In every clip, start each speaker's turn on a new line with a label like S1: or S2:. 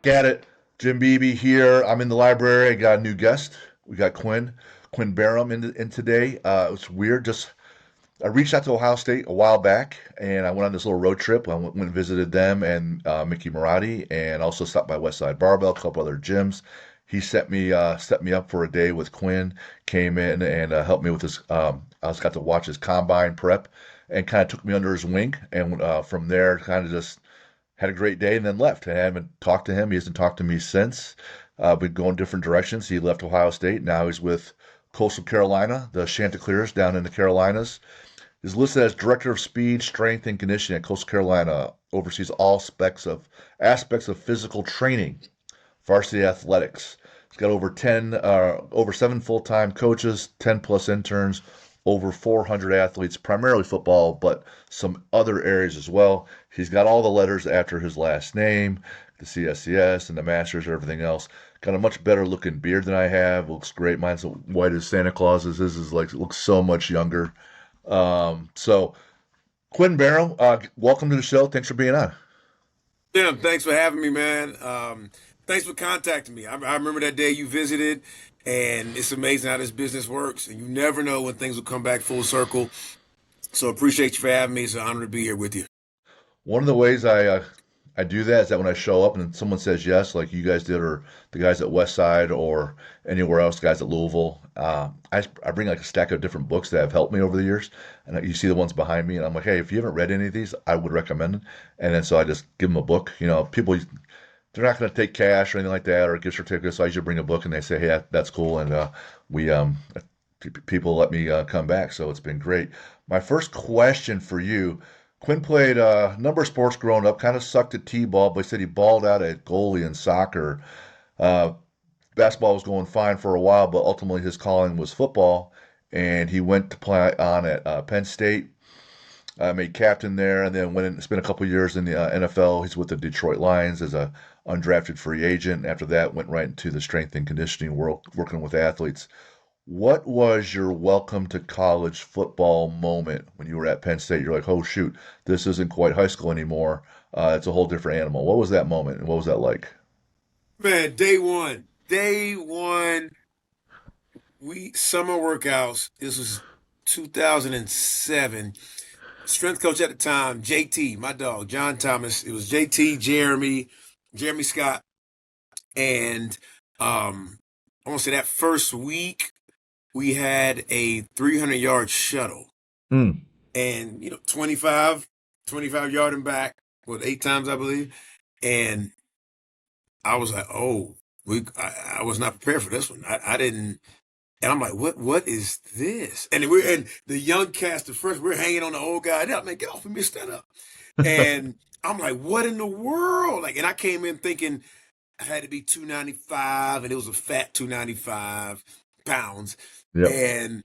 S1: Got it. Jim Beebe here. I'm in the library. I got a new guest. We got Quinn Barham in today. It's weird. Just I reached out to Ohio State a while back, and I went on this little road trip. I went and visited them and Mickey Marotti, and also stopped by Westside Barbell, a couple other gyms. He set me up for a day with Quinn. Came in and helped me with his. I was got to watch his combine prep, and kind of took me under his wing, and from there, kind of just had a great day and then left. I haven't talked to him. He hasn't talked to me since. We've gone different directions. He left Ohio State. Now he's with Coastal Carolina, the Chanticleers down in the Carolinas. He's listed as Director of Speed, Strength, and Conditioning at Coastal Carolina. Oversees all aspects of physical training, varsity athletics. He's got over seven full-time coaches, 10 plus interns, over 400 athletes, primarily football, but some other areas as well. He's got all the letters after his last name, the CSCS and the Masters and everything else. Got a much better looking beard than I have. Looks great. Mine's white as Santa Claus's. His is like looks so much younger. So Quinn Barham, welcome to the show. Thanks for being on.
S2: Tim, thanks for having me, man. Thanks for contacting me. I remember that day you visited, and it's amazing how this business works. And you never know when things will come back full circle. So appreciate you for having me. It's an honor to be here with you.
S1: One of the ways I do that is that when I show up and someone says yes, like you guys did, or the guys at Westside or anywhere else, guys at Louisville, I bring like a stack of different books that have helped me over the years. And you see the ones behind me, and I'm like, hey, if you haven't read any of these, I would recommend it. And then so I just give them a book. People, they're not going to take cash or anything like that or gift certificates. So I usually bring a book and they say, hey, that's cool. And we people let me come back. So it's been great. My first question for you. Quinn played a number of sports growing up, kind of sucked at T-ball, but he said he balled out at goalie in soccer. Uh, Basketball was going fine for a while, but ultimately his calling was football, and he went to play on at Penn State, made captain there, and then went and spent a couple of years in the NFL. He's with the Detroit Lions as a undrafted free agent. After that, went right into the strength and conditioning world, working with athletes. What was your welcome to college football moment when you were at Penn State? You're like, oh shoot, this isn't quite high school anymore. It's a whole different animal. What was that moment and what was that like?
S2: Man, day one, we summer workouts. This was 2007. Strength coach at the time, JT, my dog, John Thomas. It was JT, Jeremy Scott, and I want to say that first week we had a 300-yard shuttle,
S1: Mm.
S2: and 25 yard and back, what, 8 times I believe, and I was like, oh, I was not prepared for this one. I didn't. And I'm like, what is this? And the young cast at first, we're hanging on the old guy. I'm like, get off of me, stand up. And I'm like, what in the world? Like, and I came in thinking I had to be 295, and it was a fat 295 pounds.
S1: Yep.
S2: And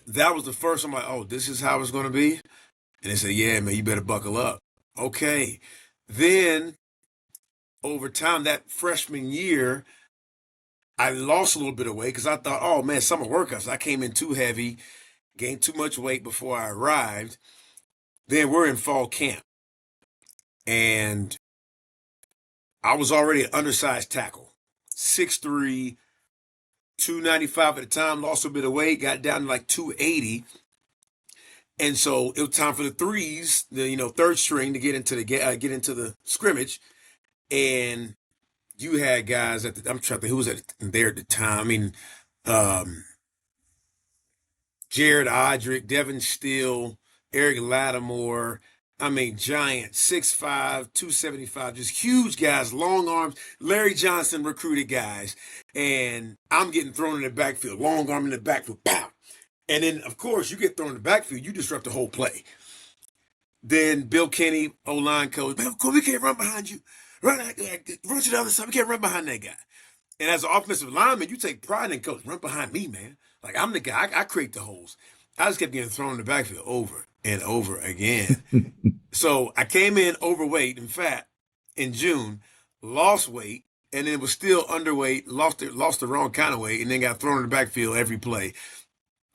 S2: that was the first. I'm like, oh, this is how it's gonna be. And they said, yeah, man, you better buckle up. Okay. Then over time, that freshman year, I lost a little bit of weight because I thought, oh man, summer workouts. I came in too heavy, gained too much weight before I arrived. Then we're in fall camp, and I was already an undersized tackle, 6'3", 295 at the time, lost a bit of weight, got down to like 280. And so it was time for the threes, the third string to get into the scrimmage. And you had guys I'm trying to think who was there at the time. I mean, um, Jared Odrick, Devin Steele, Eric Lattimore. I mean, giant, 6'5", 275, just huge guys, long arms. Larry Johnson recruited guys. And I'm getting thrown in the backfield, long arm in the backfield, pow. And then, of course, you get thrown in the backfield, you disrupt the whole play. Then Bill Kenny, O-line coach, man, we can't run behind you. Run to the other side. We can't run behind that guy. And as an offensive lineman, you take pride in coach. Run behind me, man. Like I'm the guy. I create the holes. I just kept getting thrown in the backfield over and over again. So I came in overweight and fat in June, lost weight, and then was still underweight, lost the wrong kind of weight, and then got thrown in the backfield every play.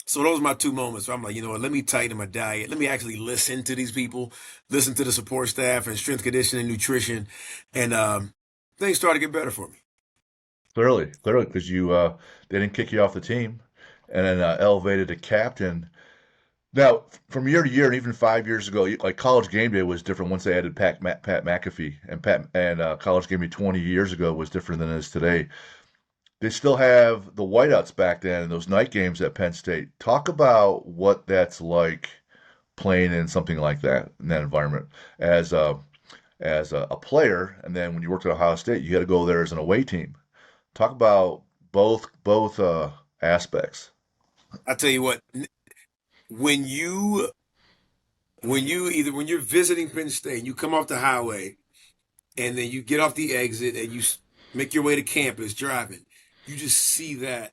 S2: So those are my two moments where I'm like, you know what, let me tighten my diet. Let me actually listen to these people, listen to the support staff and strength conditioning, nutrition. And things started to get better for me.
S1: Clearly, because they didn't kick you off the team, and then elevated to captain. Now, from year to year, and even 5 years ago, like College Game Day was different once they added Pat McAfee, and College Game Day 20 years ago was different than it is today. They still have the whiteouts back then and those night games at Penn State. Talk about what that's like playing in something like that in that environment as a player, and then when you worked at Ohio State, you got to go there as an away team. Talk about both aspects.
S2: I tell you what, when you when you're visiting Penn State, you come off the highway and then you get off the exit and make your way to campus driving, you just see that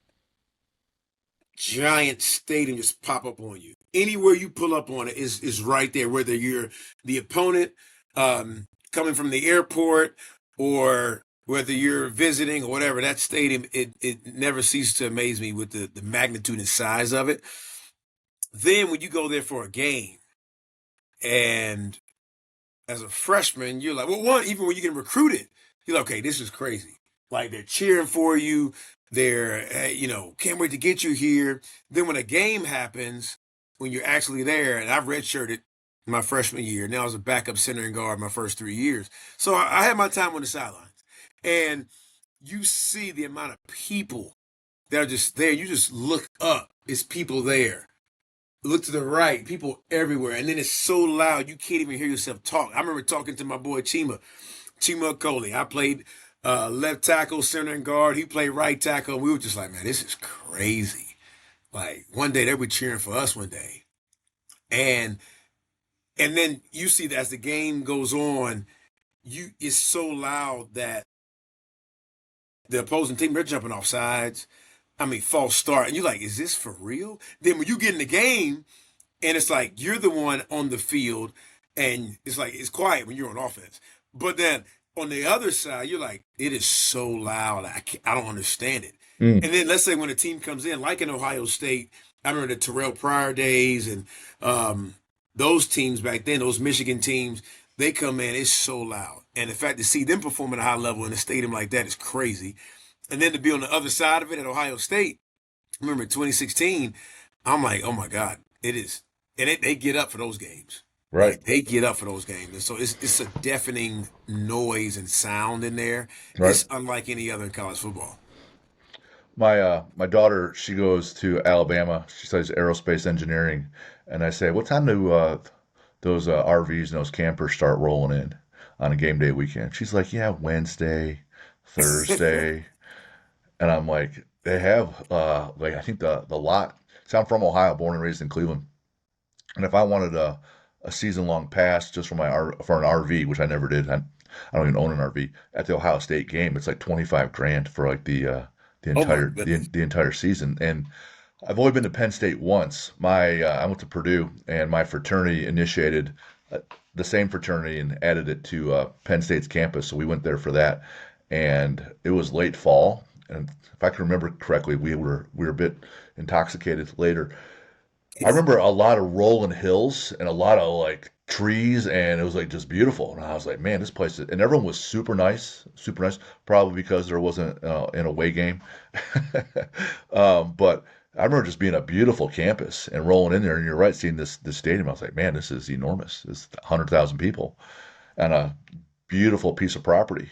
S2: giant stadium just pop up on you. Anywhere you pull up on it is right there, whether you're the opponent coming from the airport or whether you're visiting or whatever. That stadium, it never ceases to amaze me with the magnitude and size of it. Then when you go there for a game, and as a freshman, you're like, well, one, even when you get recruited, you're like, okay, this is crazy. Like they're cheering for you. They're, can't wait to get you here. Then when a game happens, when you're actually there, and I've redshirted my freshman year. Now I was a backup center and guard my first 3 years. So I had my time on the sidelines. And you see the amount of people that are just there. You just look up. It's people there. Look to the right, people everywhere. And then it's so loud, you can't even hear yourself talk. I remember talking to my boy Chima Coley. I played left tackle, center, and guard. He played right tackle. We were just like, man, this is crazy. Like one day they were cheering for us one day. And then you see that as the game goes on, it's so loud that the opposing team, they're jumping off sides. I mean, false start. And you're like, is this for real? Then when you get in the game, and it's like you're the one on the field, and it's like it's quiet when you're on offense. But then on the other side, you're like, it is so loud. I don't understand it.
S1: Mm.
S2: And then let's say when a team comes in, like in Ohio State, I remember the Terrell Pryor days and those teams back then, those Michigan teams, they come in, it's so loud. And the fact to see them perform at a high level in a stadium like that is crazy. And then to be on the other side of it at Ohio State, I remember in 2016, I'm like, oh my God, it is. And they get up for those games.
S1: Right.
S2: Like they get up for those games. And so it's a deafening noise and sound in there.
S1: Right.
S2: It's unlike any other in college football.
S1: My daughter, she goes to Alabama. She studies aerospace engineering, and I say, what time do those RVs and those campers start rolling in on a game day weekend? She's like, yeah, Wednesday, Thursday. And I'm like, they have like I think the lot. See, I'm from Ohio, born and raised in Cleveland. And if I wanted a season long pass just for an RV, which I never did, I don't even own an RV. At the Ohio State game, it's like 25 grand for like the
S2: Oh my
S1: entire
S2: goodness.
S1: the entire season. And I've only been to Penn State once. I went to Purdue, and my fraternity initiated the same fraternity and added it to Penn State's campus. So we went there for that, and it was late fall. And if I can remember correctly, we were a bit intoxicated later. I remember a lot of rolling hills and a lot of like trees, and it was like just beautiful. And I was like, man, this place is, and everyone was super nice, probably because there wasn't an away game. But I remember just being a beautiful campus and rolling in there, and you're right, seeing this stadium. I was like, man, this is enormous. It's 100,000 people and a beautiful piece of property.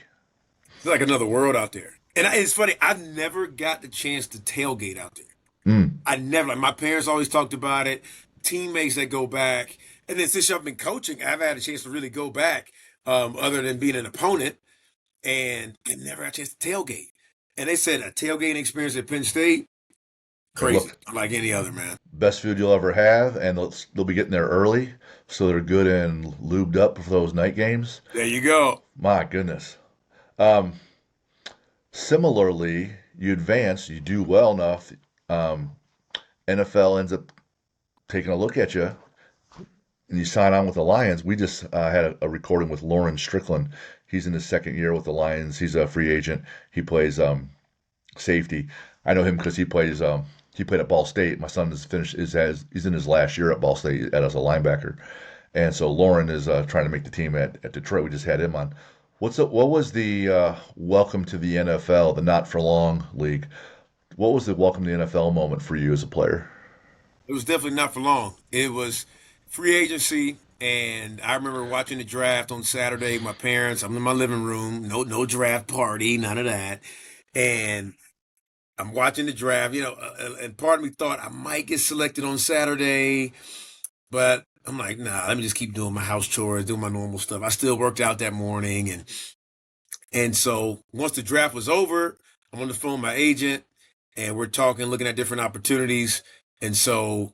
S2: It's like another world out there. And it's funny, I've never got the chance to tailgate out there.
S1: Mm,
S2: I never, like my parents always talked about it, teammates that go back. And then since I've been coaching, I've had a chance to really go back, other than being an opponent, and I never had a chance to tailgate. And they said a tailgating experience at Penn State, crazy,
S1: look,
S2: unlike any other, man.
S1: best food you'll ever have, and they'll be getting there early, so they're good and lubed up for those night games.
S2: There you go.
S1: My goodness. Um, Similarly, you advance, you do well enough. Um, NFL ends up taking a look at you, and you sign on with the Lions. We just had a recording with Lauren Strickland. He's in his second year with the Lions. He's a free agent. He plays safety. I know him because he played at Ball State. My son is finished he's in his last year at Ball State as a linebacker, and so Lauren is trying to make the team at Detroit. We just had him on. What was the welcome to the NFL, the not for long league? What was the welcome to the NFL moment for you as a player?
S2: It was definitely not for long. It was free agency, and I remember watching the draft on Saturday. My parents, I'm in my living room, no draft party, none of that, and I'm watching the draft. And part of me thought I might get selected on Saturday, but I'm like, nah, let me just keep doing my house chores, doing my normal stuff. I still worked out that morning, and so once the draft was over, I'm on the phone with my agent, and we're talking, looking at different opportunities, and so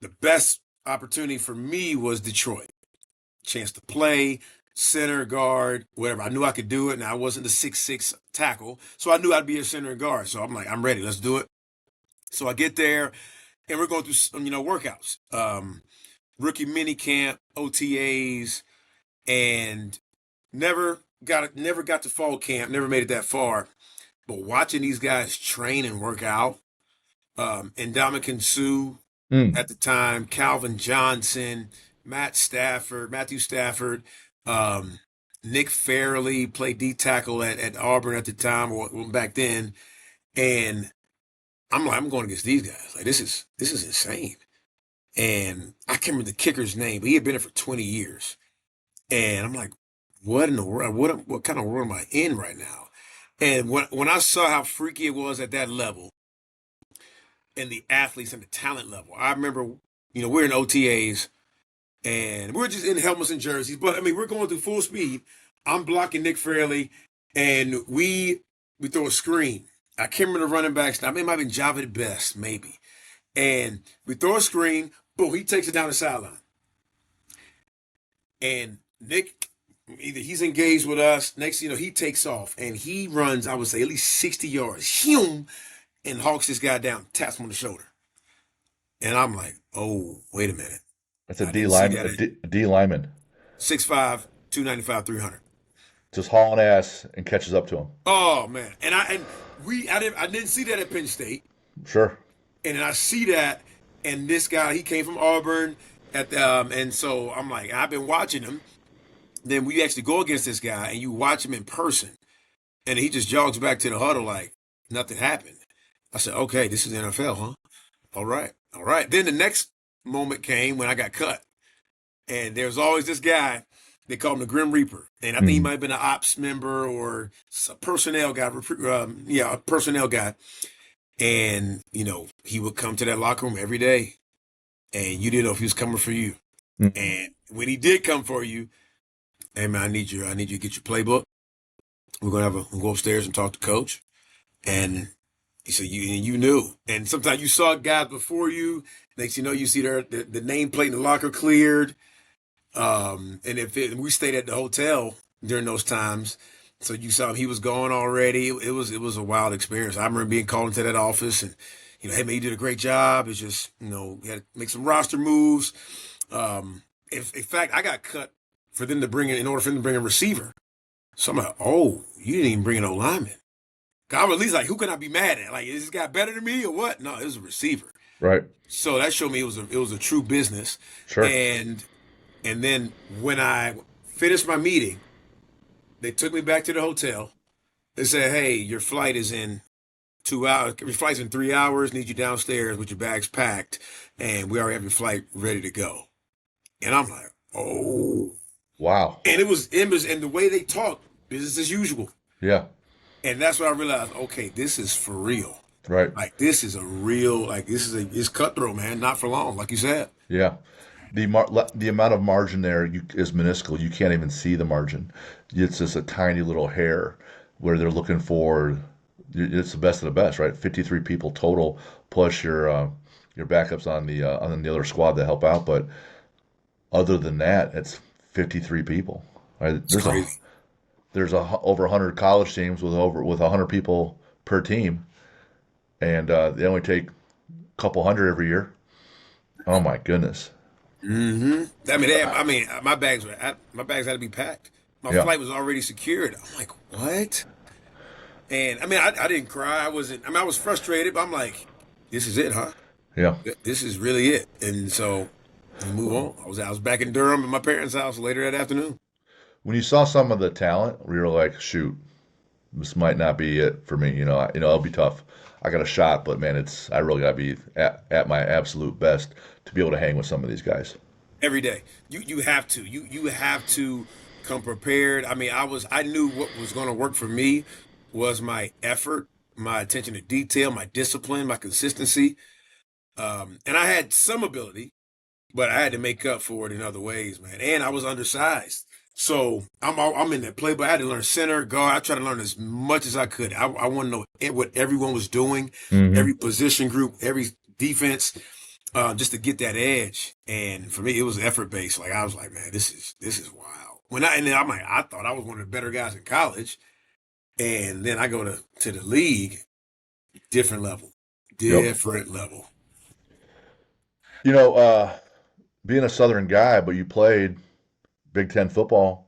S2: the best opportunity for me was Detroit. Chance to play center, guard, whatever. I knew I could do it, and I wasn't the 6'6" tackle, so I knew I'd be a center and guard. So I'm like, I'm ready. Let's do it. So I get there, and we're going through workouts, rookie mini camp, OTAs, and never got to fall camp. Never made it that far. But watching these guys train and work out, Ndamukong Suh
S1: Mm.
S2: at the time, Calvin Johnson, Matthew Stafford, um, Nick Fairley played D tackle at Auburn at the time or back then, and I'm like, I'm going against these guys. Like this is insane. And I can't remember the kicker's name, but he had been there for 20 years. And I'm like, what in the world? What kind of world am I in right now? And when I saw how freaky it was at that level, and the athletes and the talent level, I remember, we're in OTAs and we're just in helmets and jerseys, but I mean, we're going through full speed. I'm blocking Nick Fairley, and we throw a screen. I can't remember the running backs. I mean, it might have been Java the best, maybe. And we throw a screen, boom, he takes it down the sideline. And Nick, either he's engaged with us, next, he takes off and he runs, I would say, at least 60 yards, Hume, and hawks this guy down, taps him on the shoulder. And I'm like, oh, wait a minute.
S1: That's a
S2: I
S1: D
S2: didn't see
S1: lineman,
S2: that at
S1: A D lineman,
S2: 6'5", 295, 300.
S1: just hauling ass and catches up to him.
S2: Oh man. I didn't see that at Penn State.
S1: Sure.
S2: And then I see that, and this guy, he came from Auburn and so I'm like, I've been watching him. Then we actually go against this guy and you watch him in person, and he just jogs back to the huddle like nothing happened. I said, okay, this is the NFL, huh? All right. All right. Then the next moment came when I got cut. And there's always this guy, they call him the Grim Reaper. And I think he
S1: Mm.
S2: might have been an ops member or a personnel guy, yeah, a personnel guy. And, he would come to that locker room every day, and you didn't know if he was coming for you.
S1: Mm.
S2: And when he did come for you, hey man, I need you to get your playbook. We'll go upstairs and talk to coach. And he said, you knew. And sometimes you saw guys before you. Next, you see the nameplate in the locker cleared. And we stayed at the hotel during those times, so you saw him, he was gone already. It was a wild experience. I remember being called into that office, and hey man, you did a great job. It's just you had to make some roster moves. In fact, I got cut for them to bring in order for them to bring a receiver. So I'm like, oh, you didn't even bring an O lineman. I was at least like, who can I be mad at? Like, is this guy better than me or what? No, it was a receiver.
S1: Right.
S2: So that showed me it was a true business.
S1: Sure.
S2: And then when I finished my meeting, they took me back to the hotel. They said, hey, your flight is in 2 hours. Your flight's in 3 hours. Need you downstairs with your bags packed. And we already have your flight ready to go. And I'm like, oh.
S1: Wow.
S2: And and the way they talk, business as usual.
S1: Yeah.
S2: And that's when I realized, okay, this is for real.
S1: Right.
S2: Like, this is a real, like, it's cutthroat, man. Not for long, like you said.
S1: Yeah. The amount of margin there is minuscule. You can't even see the margin. It's just a tiny little hair where they're looking for. It's the best of the best, right? 53 people total, plus your backups on the other squad that help out. But other than that, it's 53 people. Right?
S2: It's crazy.
S1: Over 100 college teams with 100 people per team, and they only take a couple hundred every year. Oh my goodness.
S2: Hmm. My bags had to be packed. My
S1: Yeah.
S2: flight was already secured. I'm like, what? And I didn't cry. I wasn't. I was frustrated, but I'm like, this is it, huh?
S1: Yeah.
S2: This is really it. And so we move on. I was back in Durham at my parents' house later that afternoon.
S1: when you saw some of the talent, we were like, shoot, this might not be it for me. It'll be tough. I got a shot, but man, I really got to be at my absolute best to be able to hang with some of these guys.
S2: Every day. You have to. You have to come prepared. I mean, I knew what was going to work for me was my effort, my attention to detail, my discipline, my consistency. And I had some ability, but I had to make up for it in other ways, man. And I was undersized. So I'm in that play, but I had to learn center, guard. I tried to learn as much as I could. I want to know what everyone was doing, every
S1: Hmm.
S2: position group, every defense, just to get that edge. And for me, it was effort based. Like I was like, man, this is wild. And then I thought I was one of the better guys in college, and then I go to the league, different level,
S1: Yep.
S2: different level.
S1: You know, being a Southern guy, but you played Big Ten football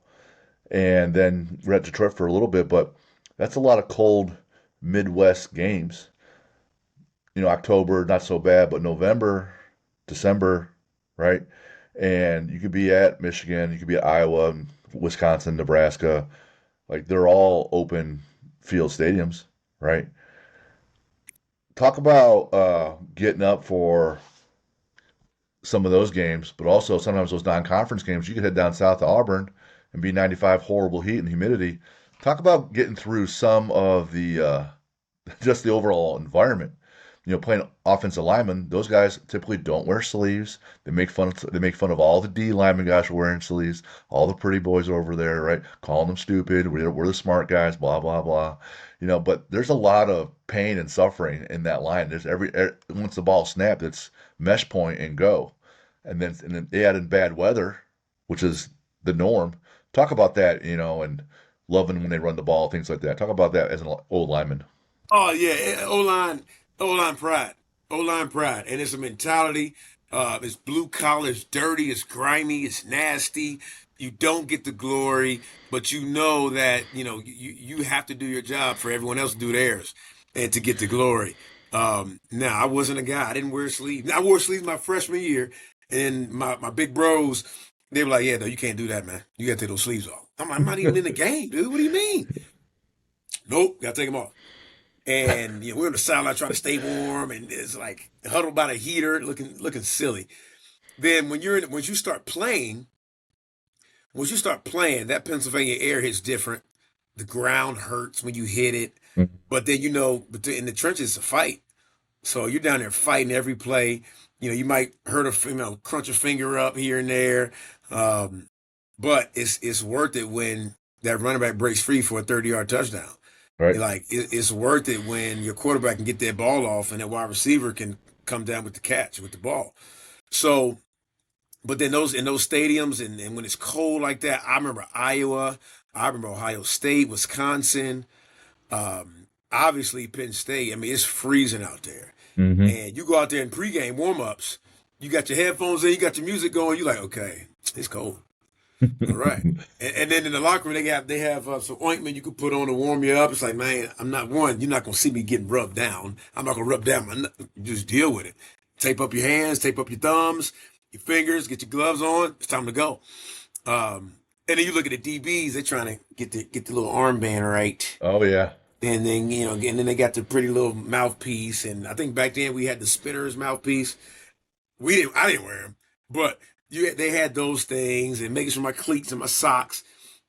S1: and then we're at Detroit for a little bit, but that's a lot of cold Midwest games. October, not so bad, but November, December, right? And you could be at Michigan, you could be at Iowa, Wisconsin, Nebraska. Like they're all open field stadiums, right? Talk about getting up for some of those games, but also sometimes those non-conference games. You could head down south to Auburn and be 95 horrible heat and humidity. Talk about getting through some of the just the overall environment. Playing offensive linemen, those guys typically don't wear sleeves. They make fun of all the D linemen guys for wearing sleeves. All the pretty boys over there, right? Calling them stupid. We're the smart guys. Blah blah blah. But there's a lot of pain and suffering in that line. Once the ball snapped, it's mesh point and go. And then they add in bad weather, which is the norm. Talk about that, and loving when they run the ball, things like that. Talk about that as an old lineman.
S2: Oh yeah, O line pride, O line pride, and it's a mentality. It's blue collar, it's dirty, it's grimy, it's nasty. You don't get the glory, but you know that you have to do your job for everyone else to do theirs, and to get the glory. Now I wasn't a guy. I didn't wear sleeves. I wore sleeves my freshman year, and my big bros, they were like, "Yeah, no, you can't do that, man. You got to take those sleeves off." I'm not even in the game, dude. What do you mean? Nope, got to take them off. And we're in the sideline trying to stay warm, and it's like huddled by the heater, looking silly. Then once you start playing, that Pennsylvania air hits different. The ground hurts when you hit it, but then in the trenches, it's a fight. So you're down there fighting every play. You might crunch a finger up here and there, um, but it's worth it when that running back breaks free for a 30-yard touchdown.
S1: Right.
S2: Like it's worth it when your quarterback can get that ball off and that wide receiver can come down with the catch with the ball. So, but then in those stadiums and when it's cold like that, I remember Iowa, I remember Ohio State, Wisconsin, obviously Penn State. I mean, it's freezing out there,
S1: Hmm.
S2: and you go out there in pregame warm-ups. You got your headphones in, you got your music going. You're like, okay, it's cold. All right. And then in the locker room, they have some ointment you could put on to warm you up. It's like, man, I'm not one. You're not gonna see me getting rubbed down. I'm not gonna rub down just deal with it. Tape up your hands, tape up your thumbs, your fingers, get your gloves on. It's time to go. And then you look at the DBs. They're trying to get the little armband right.
S1: Oh yeah.
S2: And then and then they got the pretty little mouthpiece. And I think back then we had the spinner's mouthpiece. I didn't wear them, but they had those things and making sure my cleats and my socks.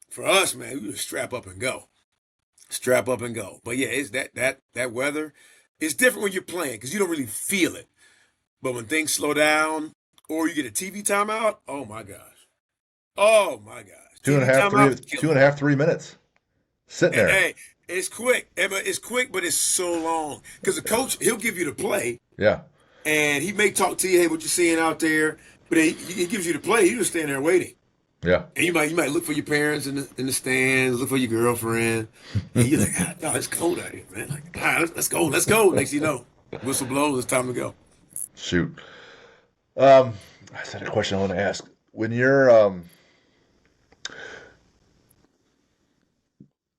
S2: For us, man, we just strap up and go, strap up and go. But yeah, it's that weather. It's different when you're playing because you don't really feel it. But when things slow down or you get a TV timeout, oh my gosh,
S1: Two and a
S2: TV
S1: half,
S2: timeout
S1: three,
S2: is
S1: two
S2: killer.
S1: and a half, 3 minutes sitting
S2: And
S1: there.
S2: hey, it's quick. It's quick, but it's so long because the coach he'll give you the play
S1: Yeah.
S2: and he may talk to you, hey, what you seeing out there, but he gives you the play. You just stand there waiting.
S1: Yeah.
S2: And you might look for your parents in the stands, look for your girlfriend, and you're like, ah, no, it's cold out here, man. Like, all right, let's go. Next thing you know, whistle blows, it's time to go.
S1: Shoot. Um, I said a question I want to ask. When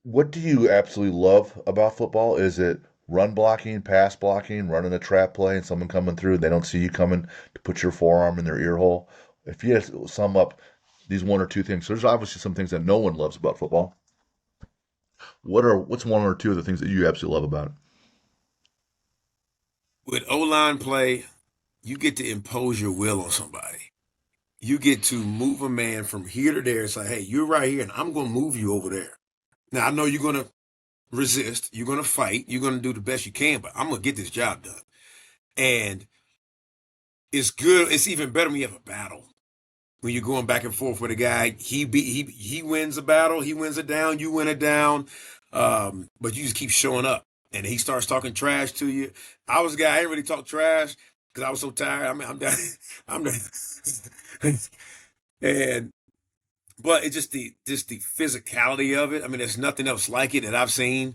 S1: what do you absolutely love about football? Is it run blocking, pass blocking, running a trap play, and someone coming through, they don't see you coming to put your forearm in their ear hole? If you had to sum up these one or two things. So there's obviously some things that no one loves about football. What's one or two of the things that you absolutely love about it?
S2: With O-line play, you get to impose your will on somebody. You get to move a man from here to there. It's like, hey, you're right here, and I'm going to move you over there. Now, I know you're going to resist, you're going to fight, you're going to do the best you can, but I'm going to get this job done. And it's good. It's even better when you have a battle. When you're going back and forth with a guy, he wins a battle, he wins it down, you win it down, but you just keep showing up, and he starts talking trash to you. I was a guy I didn't really talk trash because I was so tired. I mean, I'm done. I'm done. and but it's just the physicality of it. I mean, there's nothing else like it that I've seen,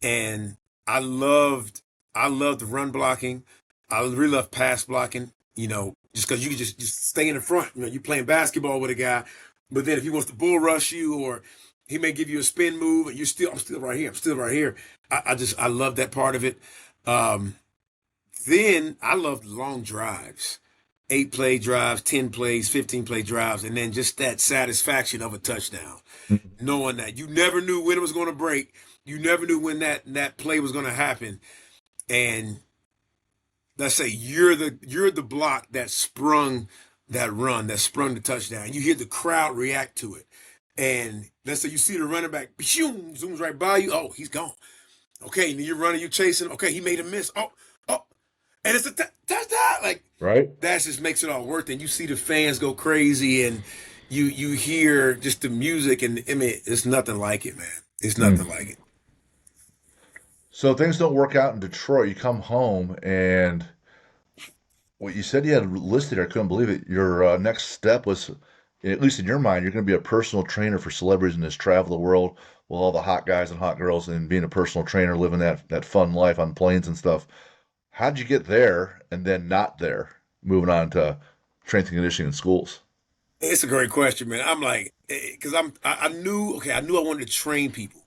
S2: and I loved I loved run blocking. I really love pass blocking. Just because you can just stay in the front. You're playing basketball with a guy, but then if he wants to bull rush you or he may give you a spin move and I'm still right here. I'm still right here. I love that part of it. Um, then I love long drives, 8 play drives, 10 plays, 15 play drives, and then just that satisfaction of a touchdown, knowing that you never knew when it was going to break, you never knew when that play was going to happen, and let's say you're the block that sprung that run, that sprung the touchdown. You hear the crowd react to it, and let's say you see the running back, zoom, zooms right by you. Oh, he's gone. Okay, and you're running, you're chasing. Okay, he made a miss. Oh, and it's a touchdown. Like
S1: Right?
S2: that just makes it all worth it. And you see the fans go crazy, and you hear just the music, and I mean, it's nothing like it, man. It's
S1: Mm.
S2: nothing like it.
S1: So things don't work out in Detroit. You come home, and what you said you had listed, I couldn't believe it. Your next step was, at least in your mind, you're going to be a personal trainer for celebrities and just travel the world with all the hot guys and hot girls and being a personal trainer, living that fun life on planes and stuff. How'd you get there and then not there, moving on to strength and conditioning in schools?
S2: It's a great question, man. I'm like, because I knew, okay, I knew I wanted to train people.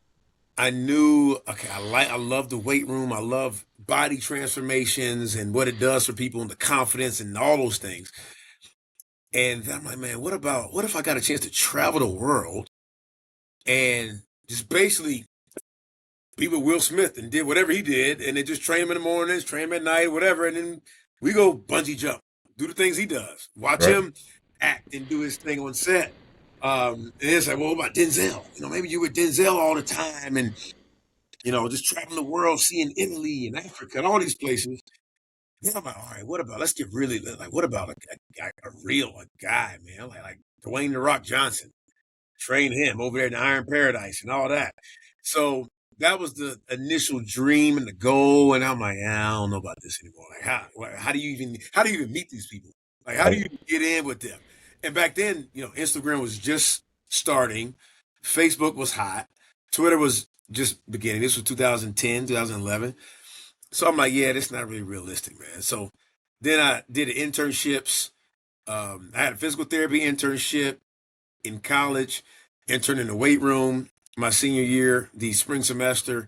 S2: I knew, okay, I love the weight room. I love body transformations and what it does for people and the confidence and all those things. And I'm like, man, what if I got a chance to travel the world and just basically be with Will Smith and did whatever he did, and then just train him in the mornings, train him at night, whatever, and then we go bungee jump, do the things he does, watch
S1: Right?
S2: him act and do his thing on set. And it's like, well, what about Denzel? Maybe you're with Denzel all the time, and just traveling the world, seeing Italy and Africa and all these places. Then I'm like, all right, what about? Let's get really like, what about a guy, man, like Dwayne the Rock Johnson? Train him over there in the Iron Paradise and all that. So that was the initial dream and the goal. And I'm like, I don't know about this anymore. Like, how do you even meet these people? Like, how do
S1: Right?
S2: you get in with them? And back then, Instagram was just starting, Facebook was hot, Twitter was just beginning. This was 2010, 2011. So I'm like, yeah, that's not really realistic, man. So then I did internships. I had a physical therapy internship in college, interned in the weight room my senior year, the spring semester,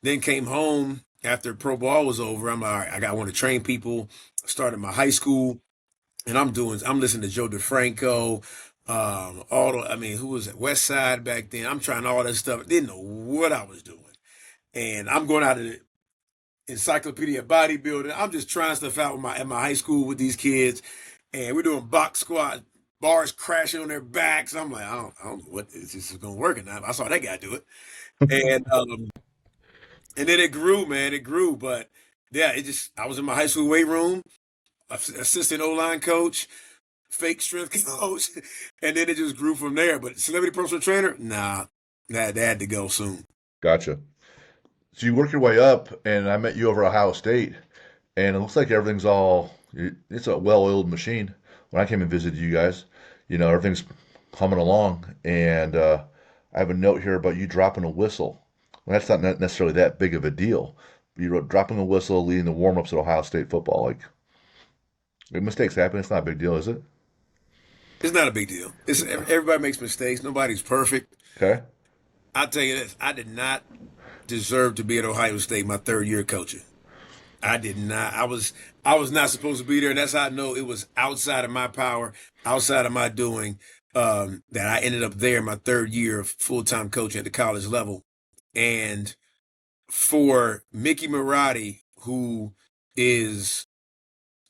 S2: then came home after pro ball was over. I'm like, all right, I want to train people. I started my high school, and I'm listening to Joe DeFranco, I mean, who was at West Side back then? I'm trying all that stuff. Didn't know what I was doing. And I'm going out of the encyclopedia bodybuilding. I'm just trying stuff out at my high school with these kids, and we're doing box squat, bars crashing on their backs. I'm like, I don't know what this is going to work or not. I saw that guy do it, and then it grew, man. It grew, but yeah, I was in my high school weight room, assistant O line coach, fake strength coach, and then it just grew from there. But celebrity personal trainer, nah, that had to go soon.
S1: Gotcha. So you work your way up, and I met you over Ohio State, and it looks like it's a well-oiled machine. When I came and visited you guys, everything's humming along, and I have a note here about you dropping a whistle. Well, that's not necessarily that big of a deal. You wrote dropping a whistle, leading the warm-ups at Ohio State football. Like mistakes happen. It's not a big deal, is it?
S2: It's not a big deal. Everybody makes mistakes. Nobody's perfect.
S1: Okay.
S2: I'll tell you this: I did not deserve to be at Ohio State my third year coaching. I did not. I was not supposed to be there, and that's how I know it was outside of my power, outside of my doing. that I ended up there my third year of full-time coaching at the college level. And for Mickey Marotti, who is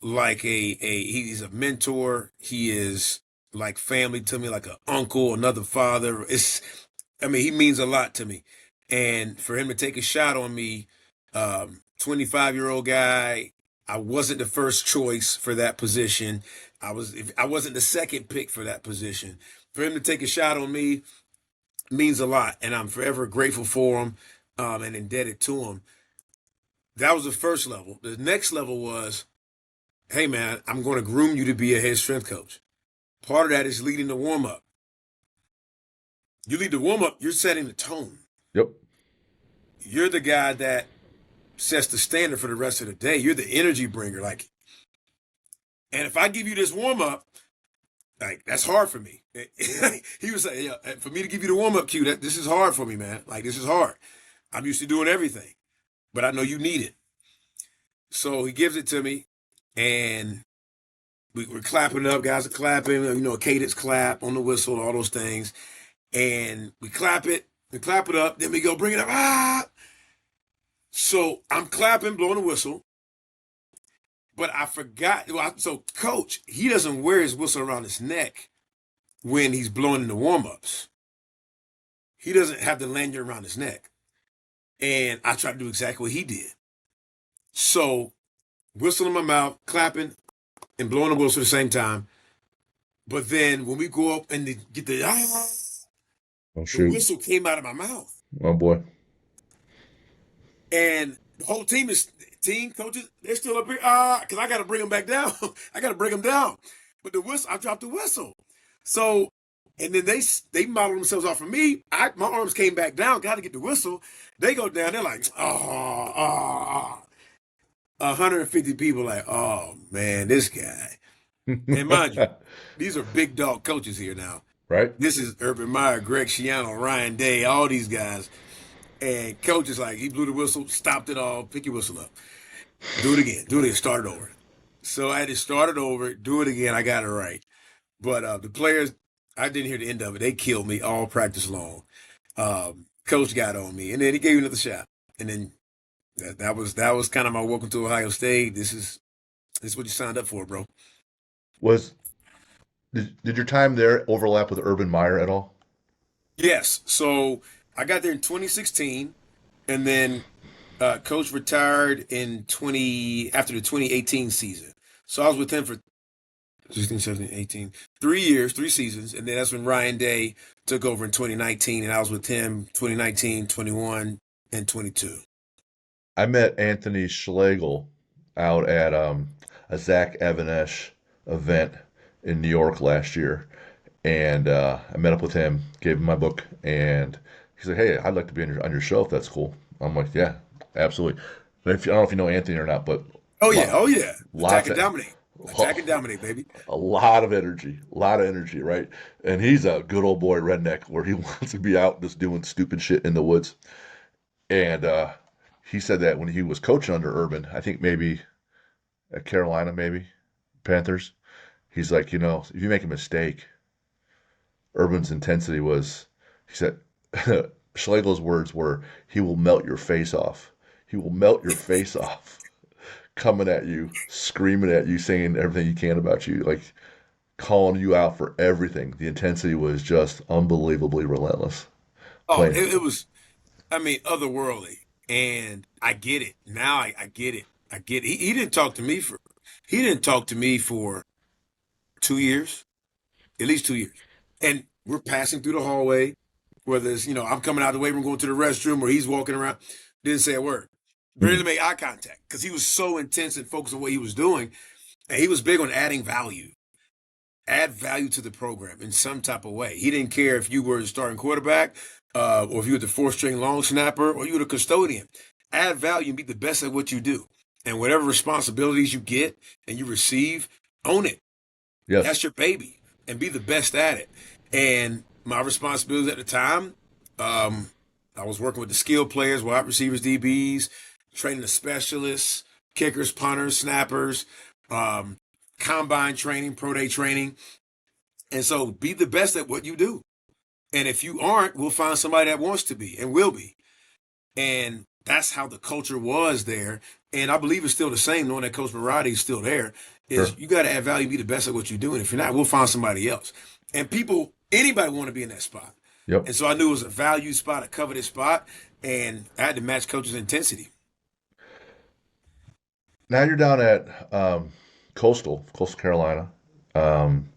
S2: like he's a mentor. He is like family to me, like an uncle, another father. I mean, he means a lot to me. And for him to take a shot on me, 25-year-old guy, I wasn't the first choice for that position. I wasn't the second pick for that position. For him to take a shot on me means a lot, and I'm forever grateful for him, and indebted to him. That was the first level. The next level was, hey man, I'm going to groom you to be a head strength coach. Part of that is leading the warm up. You lead the warm up, you're setting the tone.
S1: Yep.
S2: You're the guy that sets the standard for the rest of the day. You're the energy bringer. Like, and if I give you this warm up, like that's hard for me. He was like, yeah, for me to give you the warm up cue, this is hard for me, man. Like this is hard. I'm used to doing everything, but I know you need it. So he gives it to me, and we're clapping up. Guys are clapping. A cadence clap on the whistle, all those things. And we clap it up. Then we go bring it up. Ah! So I'm clapping, blowing the whistle. But I forgot. So coach, he doesn't wear his whistle around his neck when he's blowing in the warm-ups. He doesn't have the lanyard around his neck. And I tried to do exactly what he did. So whistle in my mouth, clapping, and blowing the whistle at the same time. But then when we go up and get the
S1: Oh
S2: the
S1: shoot.
S2: whistle came out of my mouth.
S1: Oh boy.
S2: And the whole team coaches, they're still up here. Because I got to bring them back down. I got to bring them down. But the whistle, I dropped the whistle. So, and then they modeled themselves off of me. My arms came back down, got to get the whistle. They go down, they're like, 150 people like, oh man, this guy. And mind you, these are big dog coaches here now.
S1: Right?
S2: This is Urban Meyer, Greg Schiano, Ryan Day, all these guys. And coach is like, he blew the whistle, stopped it all, pick your whistle up. Do it again, start it over. So I had to start it over, do it again, I got it right. But the players, I didn't hear the end of it. They killed me all practice long. Coach got on me, and then he gave me another shot. And then that was kind of my welcome to Ohio State. This is what you signed up for, bro.
S1: Was did your time there overlap with Urban Meyer at all?
S2: Yes. So I got there in 2016, and then coach retired in 20 after the 2018 season. So I was with him for 16, 17, 18, 3 years, 3 seasons, and then that's when Ryan Day took over in 2019, and I was with him 2019, 21, and 22.
S1: I met Anthony Schlegel out at a Zach Evanesh event in New York last year, and I met up with him, gave him my book, and he said, "Hey, I'd like to be on your show if that's cool." I'm like, "Yeah, absolutely." And I don't know if you know Anthony or not, but
S2: Oh yeah,
S1: lo-
S2: oh yeah,
S1: lots
S2: attack and dominate, baby.
S1: a lot of energy, right? And he's a good old boy redneck where he wants to be out just doing stupid shit in the woods. And he said that when he was coaching under Urban, I think maybe at Carolina, maybe Panthers, he's like, if you make a mistake, Urban's intensity was, he said, Schlegel's words were, he will melt your face off. He will melt your face off, coming at you, screaming at you, saying everything he can about you, like calling you out for everything. The intensity was just unbelievably relentless.
S2: Oh,
S1: Playing,
S2: it was, I mean, otherworldly, and I get it now. I get it. I get it. He didn't talk to me for 2 years, at least 2 years, and we're passing through the hallway. Whether it's I'm coming out of the weight room going to the restroom, or he's walking around, didn't say a word, barely
S1: mm,
S2: made eye contact because he was so intense and focused on what he was doing, and he was big on adding value. Add value to the program in some type of way. He didn't care if you were the starting quarterback, or if you were the fourth string long snapper, or you were the custodian. Add value and be the best at what you do. And whatever responsibilities you get and you receive, own it.
S1: yes,
S2: That's your baby, and be the best at it. And my responsibilities at the time, um, I was working with the skilled players, wide receivers, DBs, training the specialists, kickers, punters, snappers, um, combine training, pro day training, And so be the best at what you do. And if you aren't, we'll find somebody that wants to be and will be. And that's how the culture was there. And I believe it's still the same, knowing that Coach Marotti is still there, is
S1: Sure.
S2: you got to add value, be the best at what you do. And if you're not, we'll find somebody else. And people, anybody want to be in that spot.
S1: Yep.
S2: And so I knew it was a value spot, a coveted spot, and I had to match coach's intensity.
S1: Now you're down at Coastal Carolina. Um,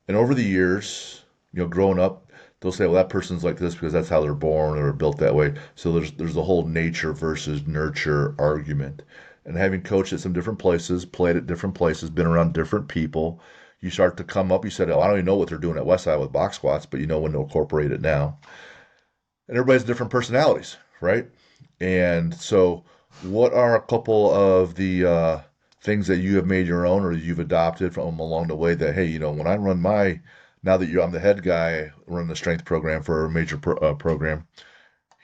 S1: and over the years, growing up, they'll say, well, that person's like this because that's how they're born or built that way. So there's the whole nature versus nurture argument. And having coached at some different places, played at different places, been around different people, you start to come up. You said, oh, I don't even know what they're doing at Westside with box squats, but you know when to incorporate it now. And everybody has different personalities, right? And so, what are a couple of the things that you have made your own or you've adopted from along the way that, hey, when I run now that I'm the head guy running the strength program for a major program,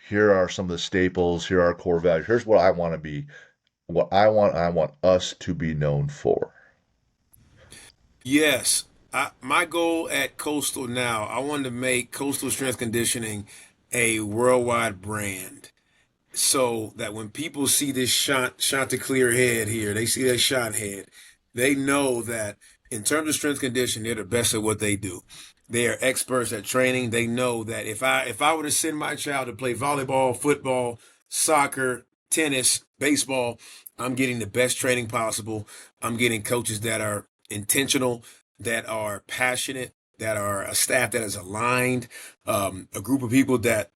S1: here are some of the staples, here are core values, here's what I want to be, I want us to be known for.
S2: Yes. My goal at Coastal now, I wanted to make Coastal Strength Conditioning a worldwide brand. So that when people see this Chanticleer head here, they see that shot head, they know that in terms of strength conditioning, they're the best at what they do. They are experts at training. They know that if I were to send my child to play volleyball, football, soccer, tennis, baseball, I'm getting the best training possible. I'm getting coaches that are intentional, that are passionate, that are a staff that is aligned, a group of people that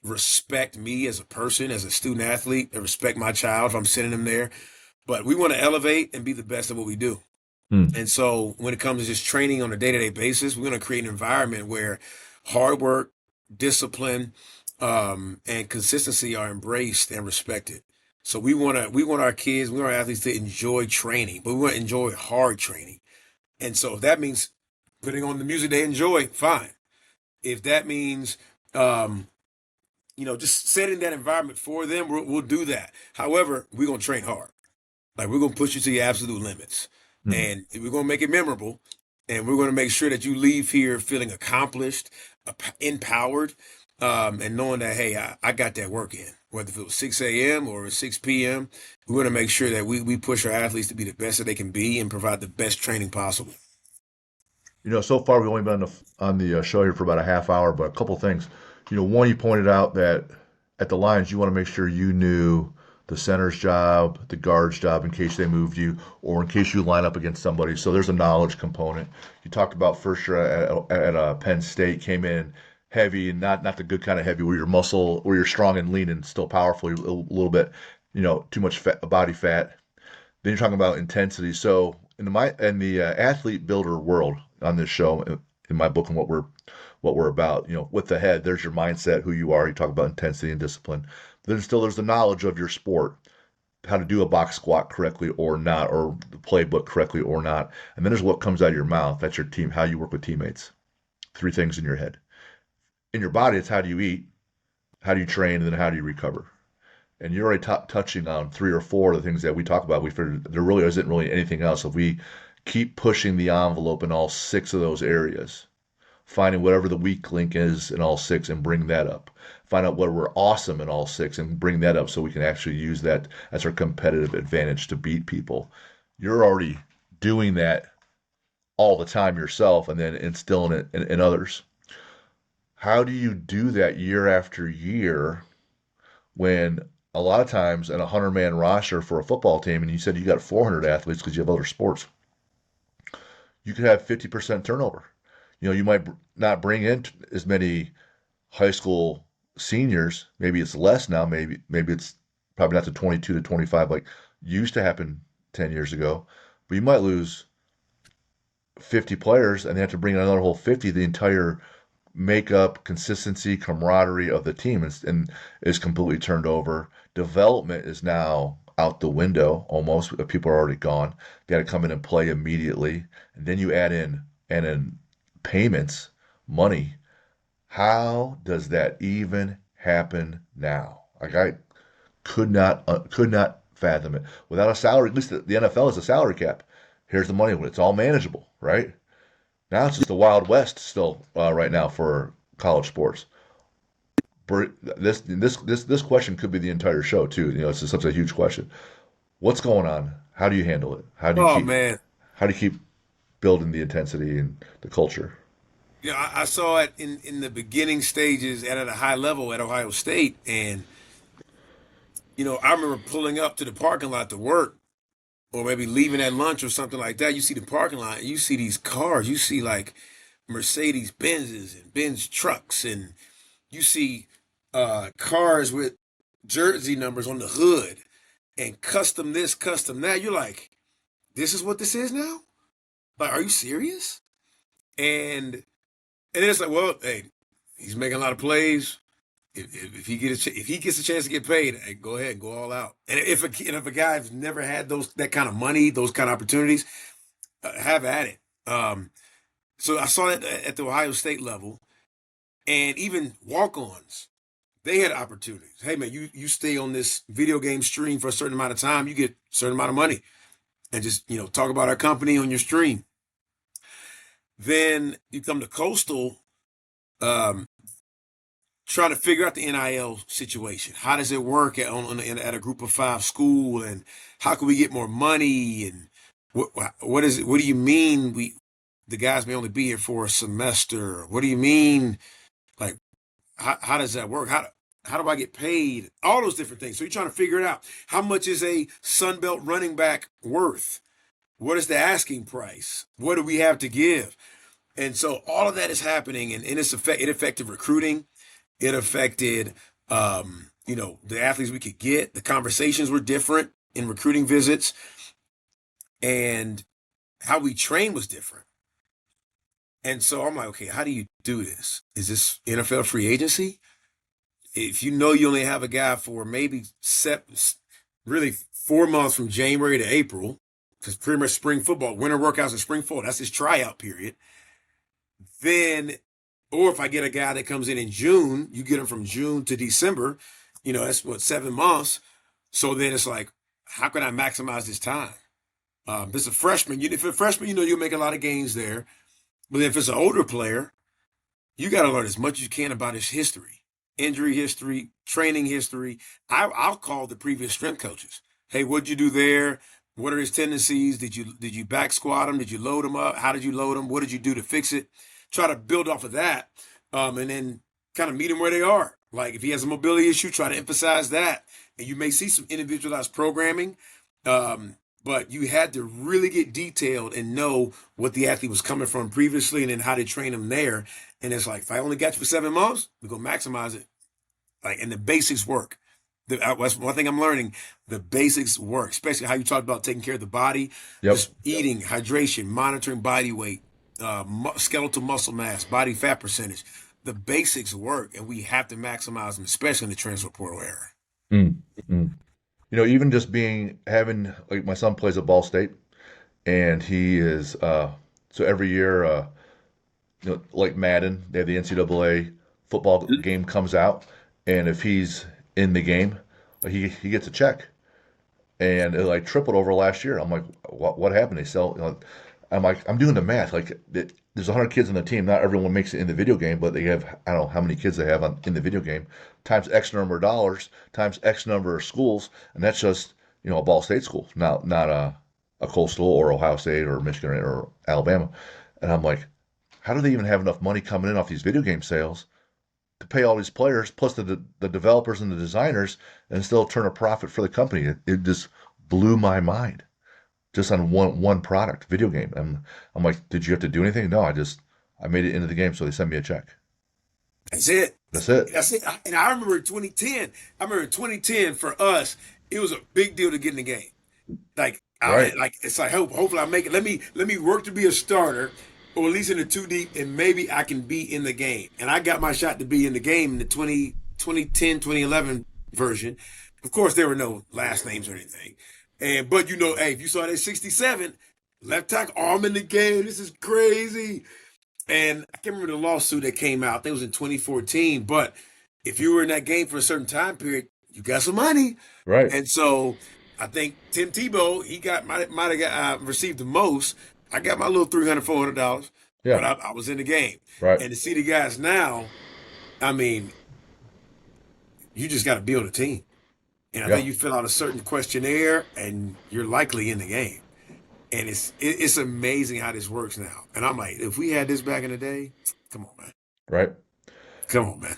S2: respect me as a person, as a student athlete, and respect my child if I'm sending them there. But we want to elevate and be the best at what we do.
S1: Hmm.
S2: And so when it comes to just training on a day-to-day basis, we're going to create an environment where hard work, discipline, and consistency are embraced and respected. So we want our kids, we want our athletes to enjoy training, but we want to enjoy hard training. And so if that means putting on the music they enjoy, fine. If that means just setting that environment for them, we'll do that. However, we're gonna train hard. Like we're gonna push you to your absolute limits,
S1: Hmm.
S2: and we're gonna make it memorable, and we're gonna make sure that you leave here feeling accomplished, empowered, and knowing that hey, I got that work in. Whether if it was 6 a.m. or 6 p.m., we want to make sure that we push our athletes to be the best that they can be and provide the best training possible.
S1: So far we've only been on the show here for about a half hour, but a couple things. One, you pointed out that at the Lions, you want to make sure you knew the center's job, the guard's job in case they moved you, or in case you line up against somebody. So there's a knowledge component. You talked about first year at Penn State, came in heavy and not the good kind of heavy where you're strong and lean and still powerful, a little bit, too much body fat. Then you're talking about intensity. So in the athlete builder world on this show, in my book and what we're about, with the head, there's your mindset, who you are. You talk about intensity and discipline. Then still there's the knowledge of your sport, how to do a box squat correctly or not, or the playbook correctly or not. And then there's what comes out of your mouth. That's your team, how you work with teammates. Three things in your head. In your body, it's how do you eat, how do you train, and then how do you recover. And you're already touching on three or four of the things that we talk about. We figured there really isn't really anything else. If we keep pushing the envelope in all six of those areas, finding whatever the weak link is in all six and bring that up. Find out what we're awesome in all six and bring that up so we can actually use that as our competitive advantage to beat people. You're already doing that all the time yourself and then instilling it in others. How do you do that year after year when a lot of times in a 100-man roster for a football team, and you said you got 400 athletes because you have other sports, you could have 50% turnover. You might not bring in as many high school seniors. Maybe it's less now. Maybe it's probably not the 22 to 25 like used to happen 10 years ago. But you might lose 50 players and they have to bring in another whole 50. The entire makeup, consistency, camaraderie of the team is completely turned over. Development is now out the window almost. People are already gone. Got to come in and play immediately. And then you add in payments, money. How does that even happen now? Like I could not fathom it without a salary. At least the NFL is a salary cap. Here's the money. It's all manageable, right? Now it's just the Wild West still right now for college sports. This question could be the entire show too. You know, it's just such a huge question. What's going on? How do you handle it?
S2: Oh man,
S1: How do you keep building the intensity and the culture?
S2: I saw it in the beginning stages at a high level at Ohio State, and I remember pulling up to the parking lot to work, or maybe leaving at lunch or something like that. You see the parking lot, and you see these cars. You see like Mercedes Benzes and Benz trucks, and you see cars with jersey numbers on the hood and custom this, custom that. You're like, this is what this is now? Like, are you serious? And then it's like, well, hey, he's making a lot of plays. If he gets a chance to get paid, hey, go ahead and go all out. And if a guy's never had that kind of money, those kind of opportunities, have at it. So I saw it at the Ohio State level, and even walk-ons, they had opportunities. Hey man, you stay on this video game stream for a certain amount of time, you get a certain amount of money, and just talk about our company on your stream. Then you come to Coastal, um, trying to figure out the NIL situation. How does it work at a group of five school, and how can we get more money? And what is it? What do you mean the guys may only be here for a semester? What do you mean? Like, how does that work? How do I get paid? All those different things. So you're trying to figure it out. How much is a Sunbelt running back worth? What is the asking price? What do we have to give? And so all of that is happening, and it affected recruiting. It affected, the athletes we could get. The conversations were different in recruiting visits, and how we train was different. And so I'm like, okay, how do you do this? Is this NFL free agency? If you know you only have a guy for maybe really 4 months from January to April, because pretty much spring football, winter workouts and spring football, that's his tryout period. Then, or if I get a guy that comes in June, you get him from June to December, that's what, 7 months. So then it's like, how can I maximize this time? If it's a freshman, if it's a freshman, you'll make a lot of gains there. But if it's an older player, you got to learn as much as you can about his history, injury history, training history. I'll call the previous strength coaches. Hey, what'd you do there? What are his tendencies? Did you back squat him? Did you load him up? How did you load him? What did you do to fix it? Try to build off of that, and then kind of meet him where they are. Like if he has a mobility issue, try to emphasize that. And you may see some individualized programming, but you had to really get detailed and know what the athlete was coming from previously, and then how to train them there. And it's like, if I only got you for 7 months, we're gonna maximize it. Like, and the basics work. That's one thing I'm learning. The basics work, especially how you talked about taking care of the body,
S1: Yep.
S2: just eating, hydration, monitoring body weight, skeletal muscle mass, body fat percentage. The basics work, and we have to maximize them, especially in the transfer portal era.
S1: Mm, mm. Even just having like my son plays at Ball State, and he is so every year, like Madden, they have the NCAA football game comes out, and if he's in the game, he gets a check, and it like tripled over last year. I'm like, what happened? They sell. I'm like, I'm doing the math. Like, there's 100 kids on the team. Not everyone makes it in the video game, but they have, I don't know how many kids they have in the video game, times X number of dollars, times X number of schools, and that's just a Ball State school, not a Coastal or Ohio State or Michigan or Alabama. And I'm like, how do they even have enough money coming in off these video game sales to pay all these players, plus the developers and the designers, and still turn a profit for the company? It just blew my mind, just on one product, video game. And I'm like, did you have to do anything? No, I made it into the game, so they sent me a check.
S2: That's it.
S1: That's it.
S2: That's it. And I remember in 2010. I remember in 2010 for us, it was a big deal to get in the game. Like,
S1: Right.
S2: it's like, hopefully I make it. Let me work to be a starter, or at least in the two deep, and maybe I can be in the game. And I got my shot to be in the game in the 2010, 2011 version. Of course, there were no last names or anything. But hey, if you saw that 67 left tackle, I'm in the game. This is crazy. And I can't remember the lawsuit that came out. I think it was in 2014. But if you were in that game for a certain time period, you got some money.
S1: Right.
S2: And so I think Tim Tebow, he might have got received the most. I got my little $300, $400. but
S1: Yeah.
S2: I was in the game.
S1: Right.
S2: And to see the guys now, I mean, you just got to be on the team. And I
S1: Yeah.
S2: think you fill out a certain questionnaire, and you're likely in the game. And it's amazing how this works now. And I'm like, if we had this back in the day, come on, man,
S1: Right.
S2: come on, man.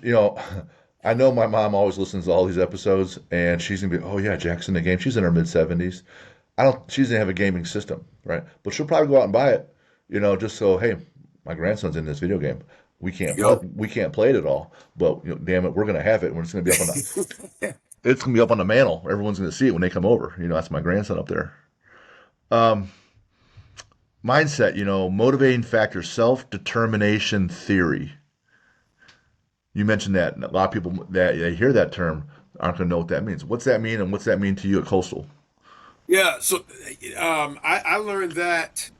S1: You know, I know my mom always listens to all these episodes, and she's gonna be, oh yeah, Jack's in the game. She's in her mid 70s. She doesn't have a gaming system, right? But she'll probably go out and buy it, just so, hey, my grandson's in this video game.
S2: Yo.
S1: We can't play it at all, but damn it, we're gonna have it. We're just gonna be up on it's gonna be up on the mantle. Everyone's gonna see it when they come over. That's my grandson up there. Um, Mindset, motivating factor, self-determination theory. You mentioned that. And a lot of people that they hear that term aren't going to know what that means. What's that mean, and what's that mean to you at Coastal?
S2: Yeah. So I learned that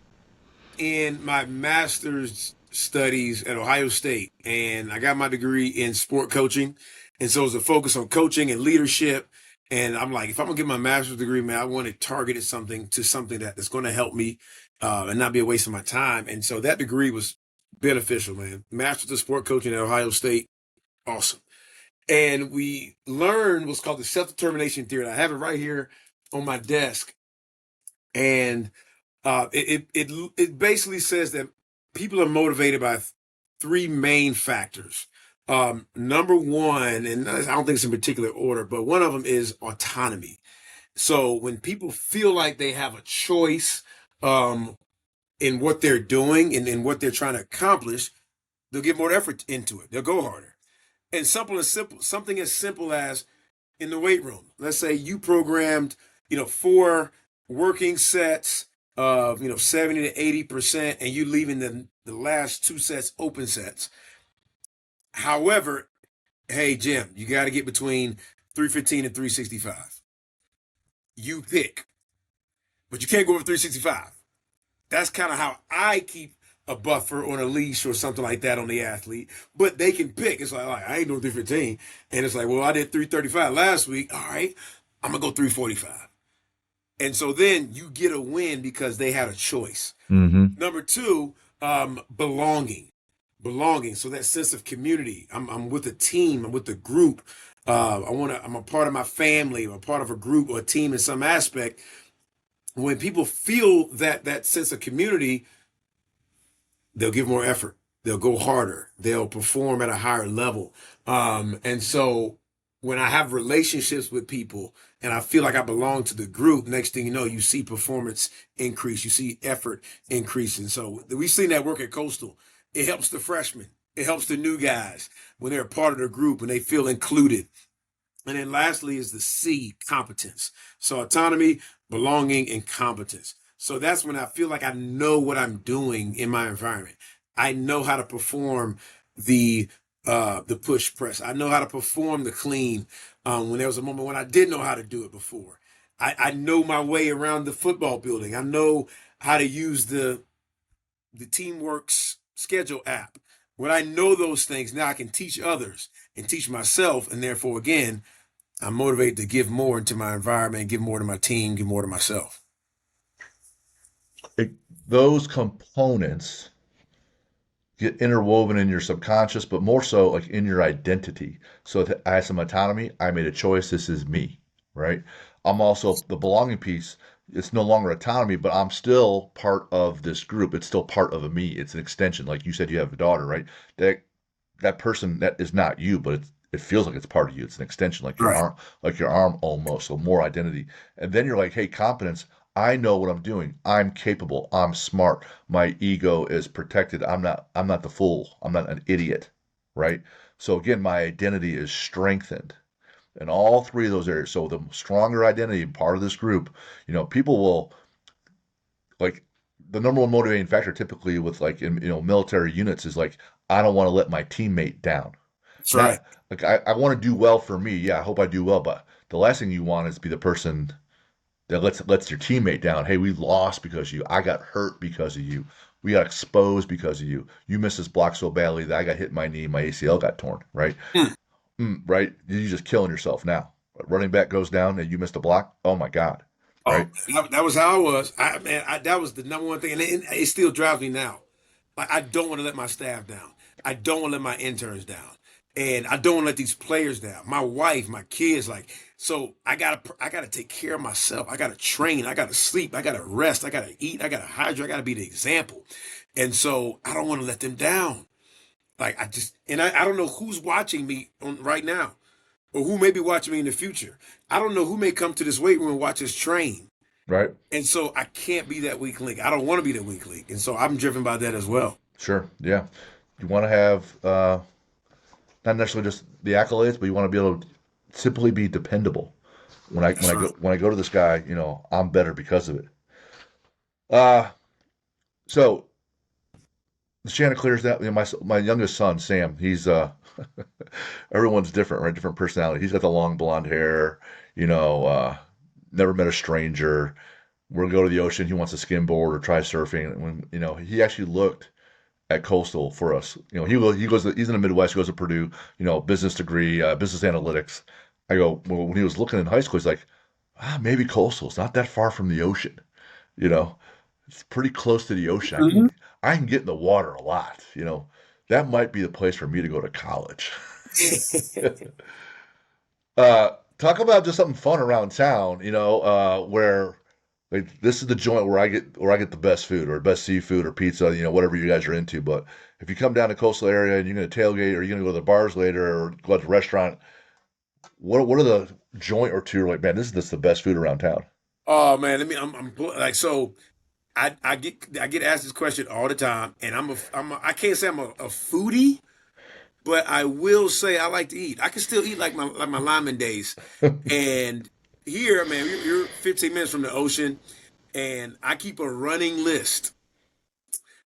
S2: in my master's studies at Ohio State, and I got my degree in sport coaching. And so it's a focus on coaching and leadership. And I'm like, if I'm gonna get my master's degree, man, I want to target it something that's going to help me and not be a waste of my time. And so that degree was beneficial, man. Master's of sport coaching at Ohio State, awesome. And we learned what's called the self-determination theory. I have it right here on my desk, and it basically says that people are motivated by three main factors. Number one, and I don't think it's in particular order, but one of them is autonomy. So when people feel like they have a choice in what they're doing and in what they're trying to accomplish, they'll get more effort into it. They'll go harder. And something as simple as in the weight room. Let's say you programmed, 4 working sets of 70 to 80%, and you leaving the last 2 sets open sets. However, hey Jim, you got to get between 315 and 365. You pick, but you can't go over 365. That's kind of how I keep a buffer on a leash or something like that on the athlete. But they can pick. It's like I ain't doing 315, and it's like, well, I did 335 last week. All right, I'm gonna go 345. And so then you get a win because they had a choice.
S1: Mm-hmm.
S2: Number two, belonging. Belonging. So that sense of community. I'm with a team. I'm with a group. I'm a part of my family. I'm a part of a group or a team in some aspect. When people feel that sense of community, they'll give more effort. They'll go harder. They'll perform at a higher level. And so when I have relationships with people and I feel like I belong to the group, next thing you know, you see performance increase. You see effort increase. And so we've seen that work at Coastal. It helps the freshmen. It helps the new guys when they're a part of the group and they feel included. And then lastly is the C, competence. So autonomy, belonging, and competence. So that's when I feel like I know what I'm doing in my environment. I know how to perform the push press. I know how to perform the clean when there was a moment when I didn't know how to do it before. I know my way around the football building. I know how to use the Teamworks schedule app. When I know those things, now I can teach others and teach myself. And therefore, again, I'm motivated to give more into my environment, give more to my team, give more to myself.
S1: It, those components get interwoven in your subconscious, but more so like in your identity. So I have some autonomy. I made a choice. This is me, right? I'm also the belonging piece. It's no longer autonomy, but I'm still part of this group. It's still part of a me. It's an extension. Like you said, you have a daughter, right? That person that is not you, but it feels like it's part of you. It's an extension,
S2: Right.
S1: like your arm almost. So more identity. And then you're like, hey, competence. I know what I'm doing. I'm capable. I'm smart. My ego is protected. I'm not the fool. I'm not an idiot, right? So again, my identity is strengthened in all three of those areas. So the stronger identity, part of this group, people will like the number one motivating factor typically with like in military units is like I don't want to let my teammate down.
S2: That's right.
S1: Not like I want to do well for me. Yeah, I hope I do well, but the last thing you want is to be the person that lets your teammate down. Hey, we lost because of you. I got hurt because of you. We got exposed because of you. You missed this block so badly that I got hit in my knee, my ACL got torn. Right,
S2: Hmm.
S1: right. You're just killing yourself now. Running back goes down and you missed a block. Oh my God.
S2: Oh,
S1: Right.
S2: that was how I was. That was the number one thing, and it still drives me now. Like I don't want to let my staff down. I don't want to let my interns down. And I don't want to let these players down. My wife, my kids, like, so I gotta take care of myself. I gotta train. I gotta sleep. I gotta rest. I gotta eat. I gotta hydrate. I gotta be the example. And so I don't want to let them down. Like I just, and I don't know who's watching me right now or who may be watching me in the future. I don't know who may come to this weight room and watch us train.
S1: Right?
S2: And so I can't be that weak link. I don't want to be that weak link. And so I'm driven by that as well.
S1: Sure. Yeah. You want to have not necessarily just the accolades, but you want to be able to simply be dependable.
S2: That's right.
S1: When I go to this guy, I'm better because of it. Uh so the Chanticleers that my youngest son Sam, he's everyone's different, right? Different personality. He's got the long blonde hair, you know, never met a stranger. We'll go to the ocean. He wants to skimboard or try surfing. And when he actually looked at Coastal for us. He's in the Midwest. He goes to Purdue. Business degree, business analytics. I go well, when he was looking in high school. He's like, maybe Coastal's not that far from the ocean. You know, it's pretty close to the ocean.
S2: Mhm.
S1: I can get in the water a lot. That might be the place for me to go to college. Talk about just something fun around town. Where like this is the joint where I get the best food or best seafood or pizza. Whatever you guys are into. But if you come down to coastal area and you're gonna tailgate or you're gonna go to the bars later or go out to a restaurant, what are the joint or two like? Man, this is the best food around town.
S2: Oh man, I'm like so. I get asked this question all the time, and I can't say I'm a foodie, but I will say I like to eat. I can still eat like my lineman days, and here, man, you're 15 minutes from the ocean, and I keep a running list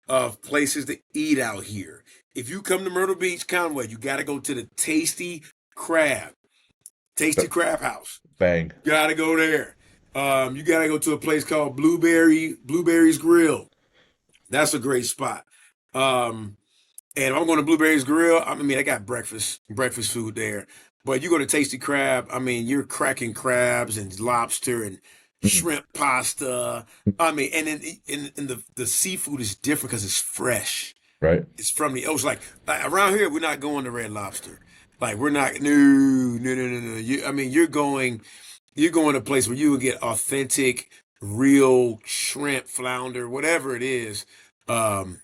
S2: of places to eat out here. If you come to Myrtle Beach, Conway, you got to go to the Crab, Tasty Crab House.
S1: Bang.
S2: Got to go there. You got to go to a place called Blueberries Grill. That's a great spot. Um, and if I'm going to Blueberries Grill, I mean, I got breakfast food there. But you go to Tasty Crab, I mean, you're cracking crabs and lobster and shrimp pasta. I mean, and then and the seafood is different because it's fresh.
S1: Right.
S2: It's from the ocean. Like around here, we're not going to Red Lobster. Like we're not. No, no, no, no, no. I mean, you're going to a place where you will get authentic, real shrimp, flounder, whatever it is. Um,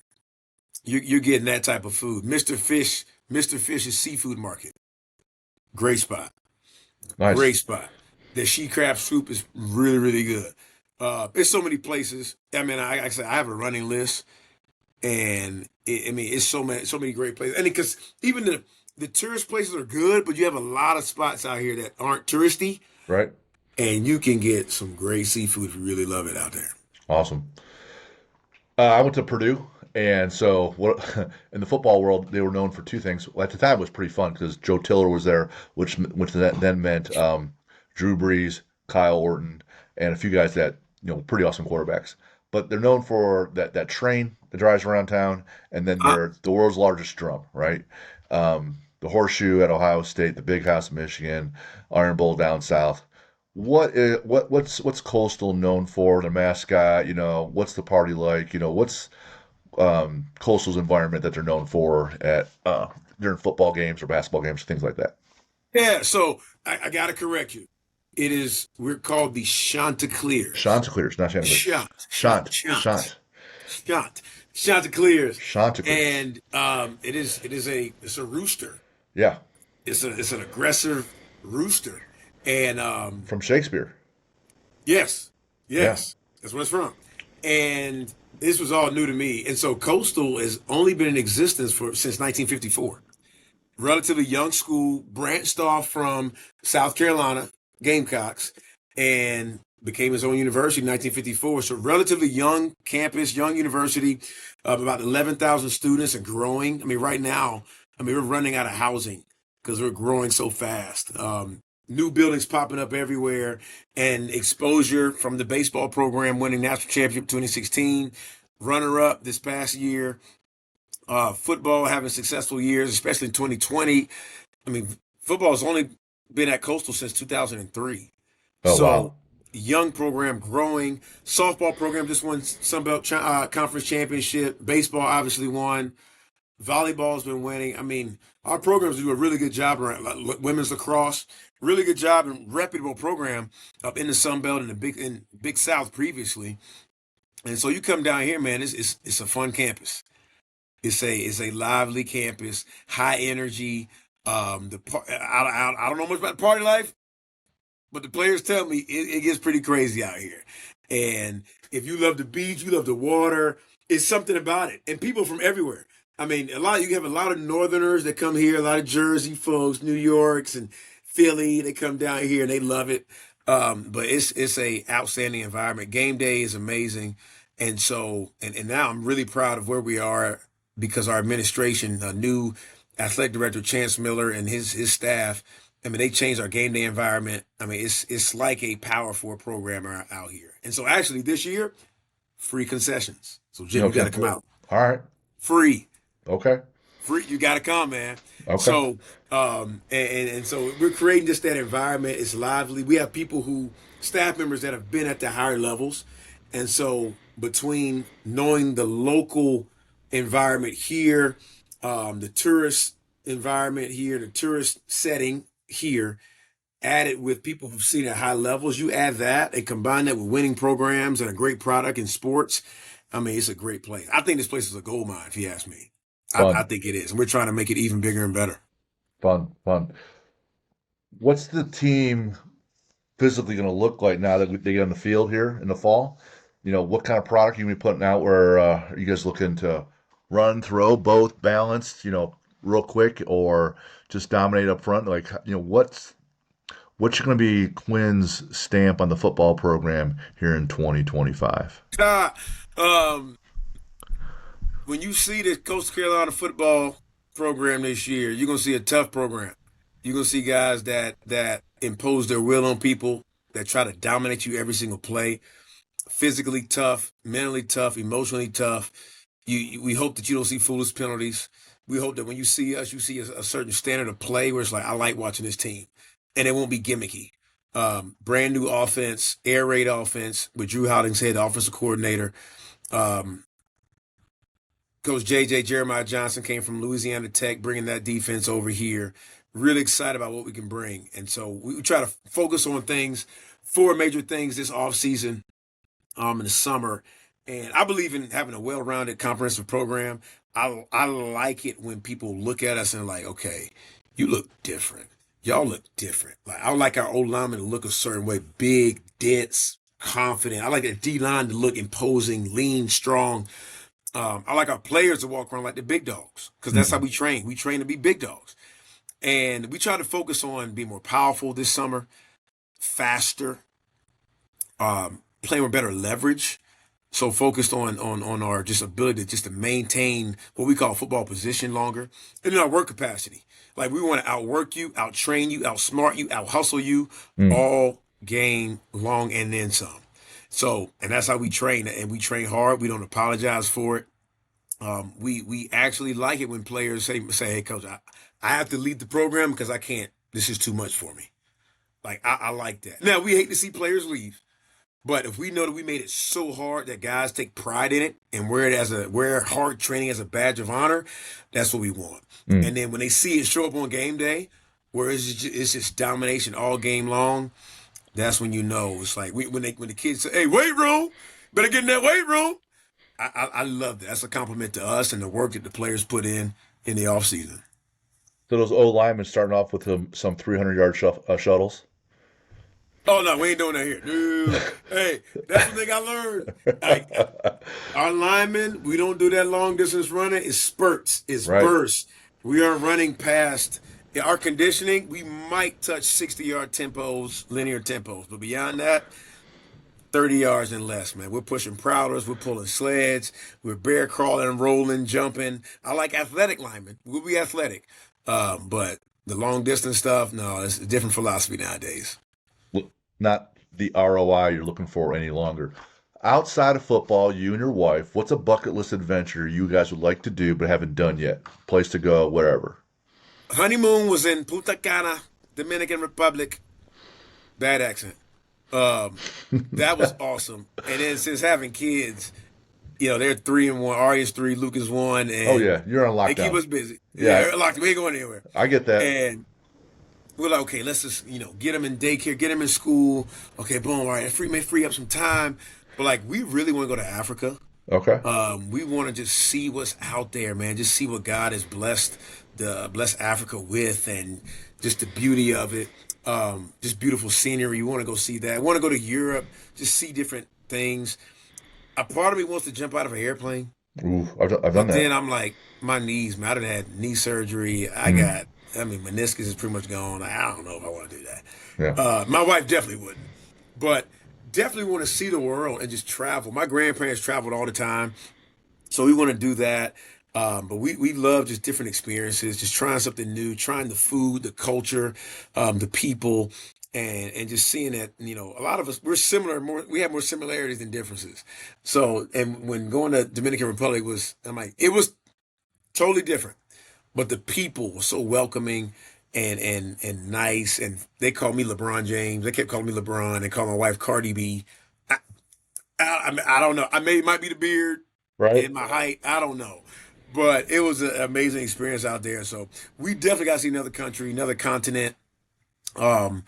S2: you're getting that type of food. Mr. Fish's seafood market. Great spot.
S1: Nice.
S2: Great spot. The she crab soup is really, really good. There's so many places. I mean, I said I have a running list, and I mean, it's so many great places. And because even the tourist places are good, but you have a lot of spots out here that aren't touristy,
S1: Right.
S2: and you can get some great seafood if you really love it out there.
S1: Awesome. I went to Purdue, and so what in the football world they were known for two things. Well, at the time, it was pretty fun because Joe Tiller was there, which then meant Drew Brees, Kyle Orton, and a few guys that pretty awesome quarterbacks. But they're known for that train that drives around town, and then
S2: Uh,
S1: they're the world's largest drum, right? The Horseshoe at Ohio State, the Big House, Michigan, Iron Bowl down south. What's Coastal known for? The mascot, what's the party like? What's Coastal's environment that they're known for at during football games or basketball games, things like that.
S2: yeah, so I got to correct you. We're called the Chanticleers.
S1: Chanticleers, not Chanticleers.
S2: Shant, shant,
S1: Shant,
S2: shant,
S1: Shant,
S2: shant, Chanticleers,
S1: Chanticleers.
S2: and it's a rooster.
S1: Yeah,
S2: It's an aggressive rooster, and
S1: from Shakespeare.
S2: yes,
S1: Yeah,
S2: yes, that's where it's from. And this was all new to me, and so Coastal has only been in existence for since 1954. Relatively young school, branched off from South Carolina Gamecocks, and became its own university in 1954. So relatively young campus, young university, of about 11,000 students and growing. I mean, right now, I mean, we're running out of housing because we're growing so fast. New buildings popping up everywhere, and exposure from the baseball program winning national championship 2016, runner up this past year. Football having successful years, especially in 2020. I mean, football has only been at Coastal since 2003.
S1: oh
S2: So
S1: wow.
S2: young program growing. Softball program just won Sun Belt Conference championship. Baseball obviously won. Volleyball's been winning. I mean, our programs do a really good job around women's lacrosse. Really good job and reputable program up in the Sun Belt and the Big South previously. And so you come down here, man. It's a fun campus. It's a lively campus, high energy. I don't know much about the party life, but the players tell me it gets pretty crazy out here. And if you love the beach, you love the water, it's something about it. And people from everywhere. I mean, you have a lot of Northerners that come here, a lot of Jersey folks, New Yorks and Philly. They come down here and they love it. But it's a outstanding environment. Game day is amazing. And so, and now I'm really proud of where we are because our administration, new athletic director Chance Miller and his staff, I mean, they changed our game day environment. I mean, it's like a Power Four program out here. And so, actually, this year, free concessions. So, Jim, you got
S1: Okay.
S2: to come out.
S1: All right.
S2: Free,
S1: Okay.
S2: free. You got to come, man.
S1: Okay.
S2: So, and so we're creating just that environment. It's lively. We have people staff members that have been at the higher levels, and so between knowing the local environment here, the tourist environment here, the tourist setting here, added with people who've seen at high levels, you add that and combine that with winning programs and a great product in sports. I mean, it's a great place. I think this place is a gold mine, if you ask me. I
S1: Fun.
S2: think it is. And we're trying to make it even bigger and better.
S1: Fun. Fun. What's the team physically going to look like now that they get on the field here in the fall? What kind of product you gonna be putting out? Where are you guys looking to run, throw, both balanced? Real quick, or just dominate up front? Like, what's going to be Quinn's stamp on the football program here in 2025?
S2: um, when you see the Coastal Carolina football program this year, you're gonna see a tough program. You're gonna see guys that impose their will on people, that try to dominate you every single play. Physically tough, mentally tough, emotionally tough. We hope that you don't see foolish penalties. We hope that when you see us, you see a certain standard of play where it's like, I like watching this team, and it won't be gimmicky. Brand new offense, air raid offense with Drew Hollingshead, the offensive coordinator. Um, Coach Jeremiah Johnson came from Louisiana Tech, bringing that defense over here. Really excited about what we can bring. And so we try to focus on four major things this offseason, in the summer. And I believe in having a well-rounded comprehensive program. I like it when people look at us and like, okay, you look different. Y'all look different. Like, I like our old linemen to look a certain way, big, dense, confident. I like the D line to look imposing, lean, strong. I like our players to walk around like the big dogs because that's how
S1: Mhm.
S2: we train. We train to be big dogs. And we try to focus on being more powerful this summer, faster, playing with better leverage. So focused on our just ability to maintain what we call football position longer, and then our work capacity. Like, we want to outwork you, outtrain you, outsmart you, out hustle you,
S1: Mm.
S2: all game long and then some. So, and that's how we train, and we train hard. We don't apologize for it. We actually like it when players say, "Hey, coach, I have to lead the program because I can't. This is too much for me." Like, I like that. Now, we hate to see players leave. But if we know that we made it so hard that guys take pride in it and wear hard training as a badge of honor, that's what we want.
S1: Mm.
S2: And then when they see it show up on game day, where it's just domination all game long, that's when you know it's like when the kids say, "Hey, weight room, better get in that weight room." I love that. That's a compliment to us and the work that the players put in the off season.
S1: So those O linemen starting off with some 300-yard shuttles.
S2: Oh no, we ain't doing that here, dude. Hey, that's one thing I learned. Like, our linemen, we don't do that long distance running. It's spurts, it's
S1: Right.
S2: bursts. We aren't running past, yeah, our conditioning. We might touch 60-yard tempos, linear tempos, but beyond that, 30 yards and less, man. We're pushing prowlers, we're pulling sleds, we're bear crawling, rolling, jumping. I like athletic linemen. We'll be athletic. But the long distance stuff, no, it's a different philosophy nowadays.
S1: Not the ROI you're looking for any longer. Outside of football, you and your wife, what's a bucket list adventure you guys would like to do but haven't done yet? Place to go, wherever.
S2: Honeymoon was in Punta Cana, Dominican Republic. Bad accent. Um, that was awesome. And then since having kids, they're 3-1. Ari's 3, Luke is 1,
S1: Oh
S2: and
S1: yeah, you're on
S2: they keep
S1: lockdown.
S2: us busy.
S1: Yeah,
S2: Yeah, like we ain't going anywhere.
S1: I get that.
S2: And we're like, okay, let's just, get them in daycare, get them in school. Okay, boom, all right, may free up some time. But like, we really want to go to Africa.
S1: Okay.
S2: We want to just see what's out there, man. Just see what God has blessed Africa with, and just the beauty of it. Just beautiful scenery. We want to go see that. I want to go to Europe, just see different things. A part of me wants to jump out of an airplane,
S1: Ooh, I've done
S2: but
S1: that.
S2: then I'm like, my knees, man. I done had knee surgery.
S1: Mm,
S2: Meniscus is pretty much gone. I don't know if I want to do that.
S1: yeah.
S2: My wife definitely wouldn't, but definitely want to see the world and just travel. My grandparents traveled all the time, so we want to do that. But we love just different experiences, just trying something new, trying the food, the culture, the people, and just seeing that, a lot of us, we're similar, we have more similarities than differences. So, and when going to Dominican Republic it was totally different, but the people were so welcoming and nice, and they called me LeBron James. They kept calling me LeBron. They called my wife Cardi B. I, I don't know. It might be the beard
S1: Right.
S2: and my height. I don't know. But it was an amazing experience out there. So we definitely got to see another country, another continent, um,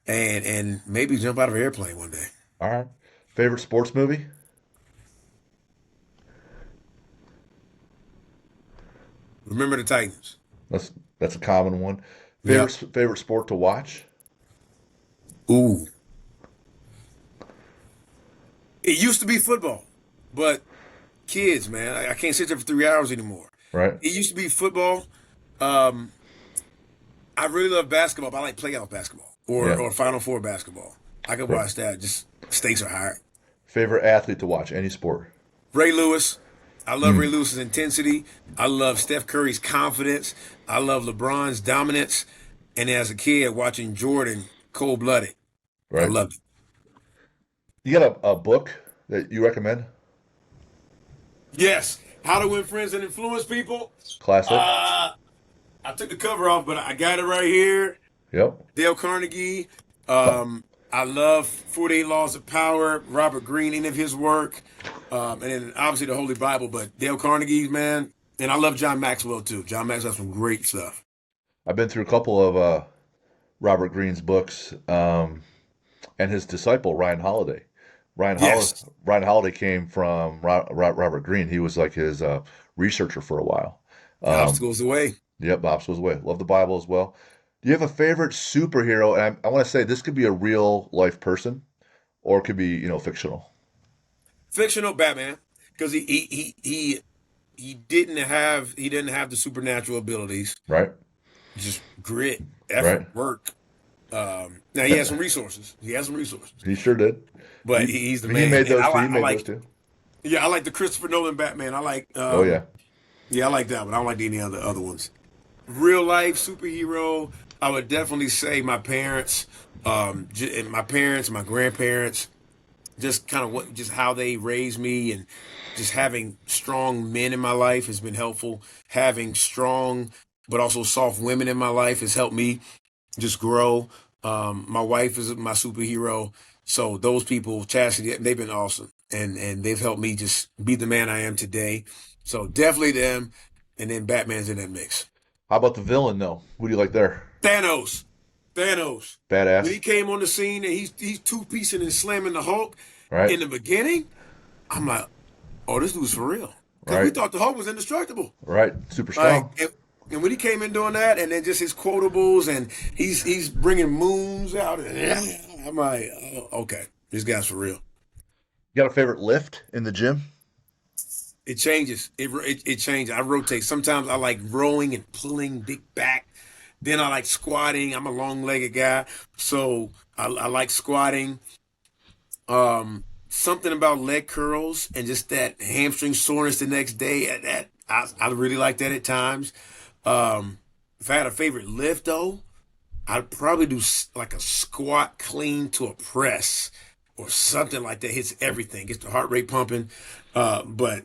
S2: and maybe jump out of an airplane one day.
S1: All right. Favorite sports movie?
S2: Remember the Titans.
S1: That's that's a common one.
S2: Yeah.
S1: Favorite sport to watch?
S2: Ooh. It used to be football, but kids, man, I can't sit there for 3 hours anymore.
S1: Right.
S2: It used to be football. Um, I really love basketball, but I like playoff basketball or
S1: Yeah.
S2: or Final Four basketball. I could
S1: Right.
S2: watch that. Just stakes are higher.
S1: Favorite athlete to watch? Any sport?
S2: Ray Lewis. I love Ray
S1: Mm,
S2: Lewis's intensity. I love Steph Curry's confidence. I love LeBron's dominance. And as a kid, watching Jordan cold blooded, I
S1: right.
S2: loved it.
S1: You got a book that you recommend?
S2: Yes, How to Win Friends and Influence People.
S1: Classic.
S2: Uh, I took the cover off, but I got it right here.
S1: Yep.
S2: Dale Carnegie.
S1: Th-
S2: I love 48 Laws of Power, Robert Greene, any of his work. And then obviously the Holy Bible, but Dale Carnegie's, man. And I love John Maxwell too. John Maxwell has some great stuff.
S1: I've been through a couple of Robert Greene's books, and his disciple Ryan Holiday.
S2: Yes.
S1: Ryan Holiday came from Robert Greene. He was like his researcher for a while.
S2: The
S1: Um,
S2: obstacles away.
S1: yep, Bob's was away. Love the Bible as well. Do you have a favorite superhero? And I want to say this could be a real life person, or it could be fictional.
S2: Fictional Batman. Because he didn't have the supernatural abilities.
S1: Right.
S2: Just grit,
S1: Right.
S2: effort, work. Now he has some resources. He has some resources.
S1: He sure did.
S2: But
S1: He
S2: he's the
S1: he
S2: man.
S1: made
S2: And
S1: those two. He
S2: I
S1: made those
S2: like
S1: two.
S2: yeah, I like the Christopher Nolan Batman. I like
S1: Oh yeah.
S2: yeah, I like that one. I don't like any other ones. Real life superhero, I would definitely say my parents, and my parents, my grandparents, just kind of just how they raised me, and just having strong men in my life has been helpful. Having strong but also soft women in my life has helped me just grow. My wife is my superhero. So those people, Chastity, they've been awesome, and they've helped me just be the man I am today. So definitely them, and then Batman's in that mix.
S1: How about the villain though? Who do you like there?
S2: Thanos, Thanos. When he
S1: Badass.
S2: came on the scene and he's two piecing and slamming the Hulk
S1: Right.
S2: in the beginning, I'm like, oh, this dude's for real. Because we
S1: Right.
S2: thought the Hulk was indestructible.
S1: Right. Super
S2: Like,
S1: strong.
S2: and when he came in doing that, and then just his quotables, and he's bringing moons out, and I'm like, oh, okay, this guy's for real.
S1: You got a favorite lift in the gym?
S2: It changes. It changes. I rotate. Sometimes I like rowing and pulling big back. Then I like squatting. I'm a long-legged guy, so I like squatting. Something about leg curls and just that hamstring soreness the next day. I really like that at times. If I had a favorite lift though, I'd probably do like a squat clean to a press or something like that. Hits everything, gets the heart rate pumping. But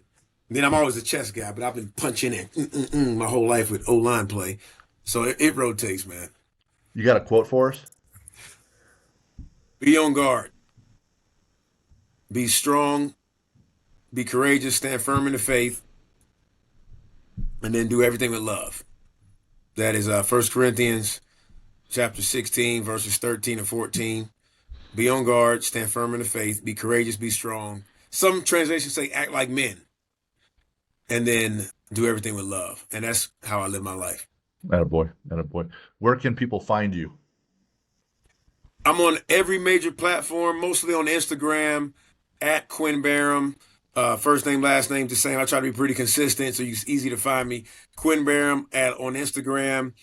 S2: then I'm always a chest guy, but I've been punching it my whole life with O-line play. So it rotates, man.
S1: You got a quote for us?
S2: Be on guard. be strong, be courageous, stand firm in the faith, and then do everything with love. That is 1 Corinthians chapter 16, verses 13 and 14. Be on guard, stand firm in the faith, be courageous, be strong. Some translations say act like men, and then do everything with love. And that's how I live my life.
S1: Attaboy, attaboy. Where can people find you?
S2: I'm on every major platform, mostly on Instagram, at Quinn Barham. First name, last name, the same. I try to be pretty consistent, so it's easy to find me. Quinn Barham on Instagram,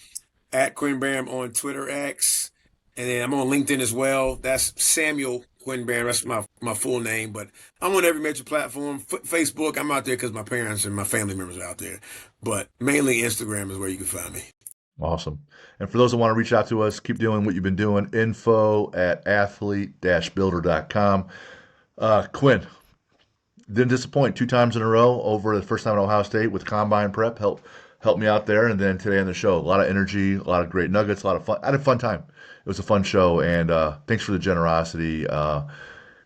S2: at Quinn Barham on Twitter X, and then I'm on LinkedIn as well. That's Samuel Quinn Barham. That's my full name, but I'm on every major platform. Facebook, I'm out there because my parents and my family members are out there, but mainly Instagram is where you can find me.
S1: Awesome. And for those that want to reach out to us, keep doing what you've been doing. info@athlete-builder.com. Quinn, didn't disappoint 2 times in a row over the first time at Ohio State with combine prep. Help me out there. And then today on the show, a lot of energy, a lot of great nuggets, a lot of fun. I had a fun time. It was a fun show. And thanks for the generosity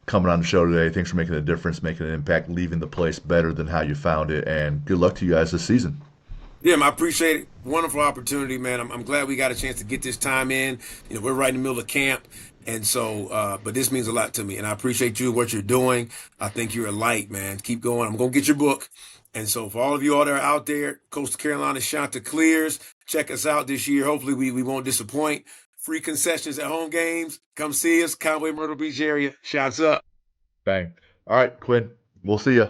S1: coming on the show today. Thanks for making a difference, making an impact, leaving the place better than how you found it. And good luck to you guys this season.
S2: Yeah, man, I appreciate it. Wonderful opportunity, man. I'm glad we got a chance to get this time in. We're right in the middle of camp. And so, but this means a lot to me. And I appreciate you, what you're doing. I think you're a light, man. Keep going. I'm going to get your book. And so for all of you all that are out there, Coastal Carolina Chanticleers, check us out this year. Hopefully we won't disappoint. Free concessions at home games. Come see us. Conway, Myrtle Beach area. Shots up.
S1: Bang. All right, Quinn, we'll see you.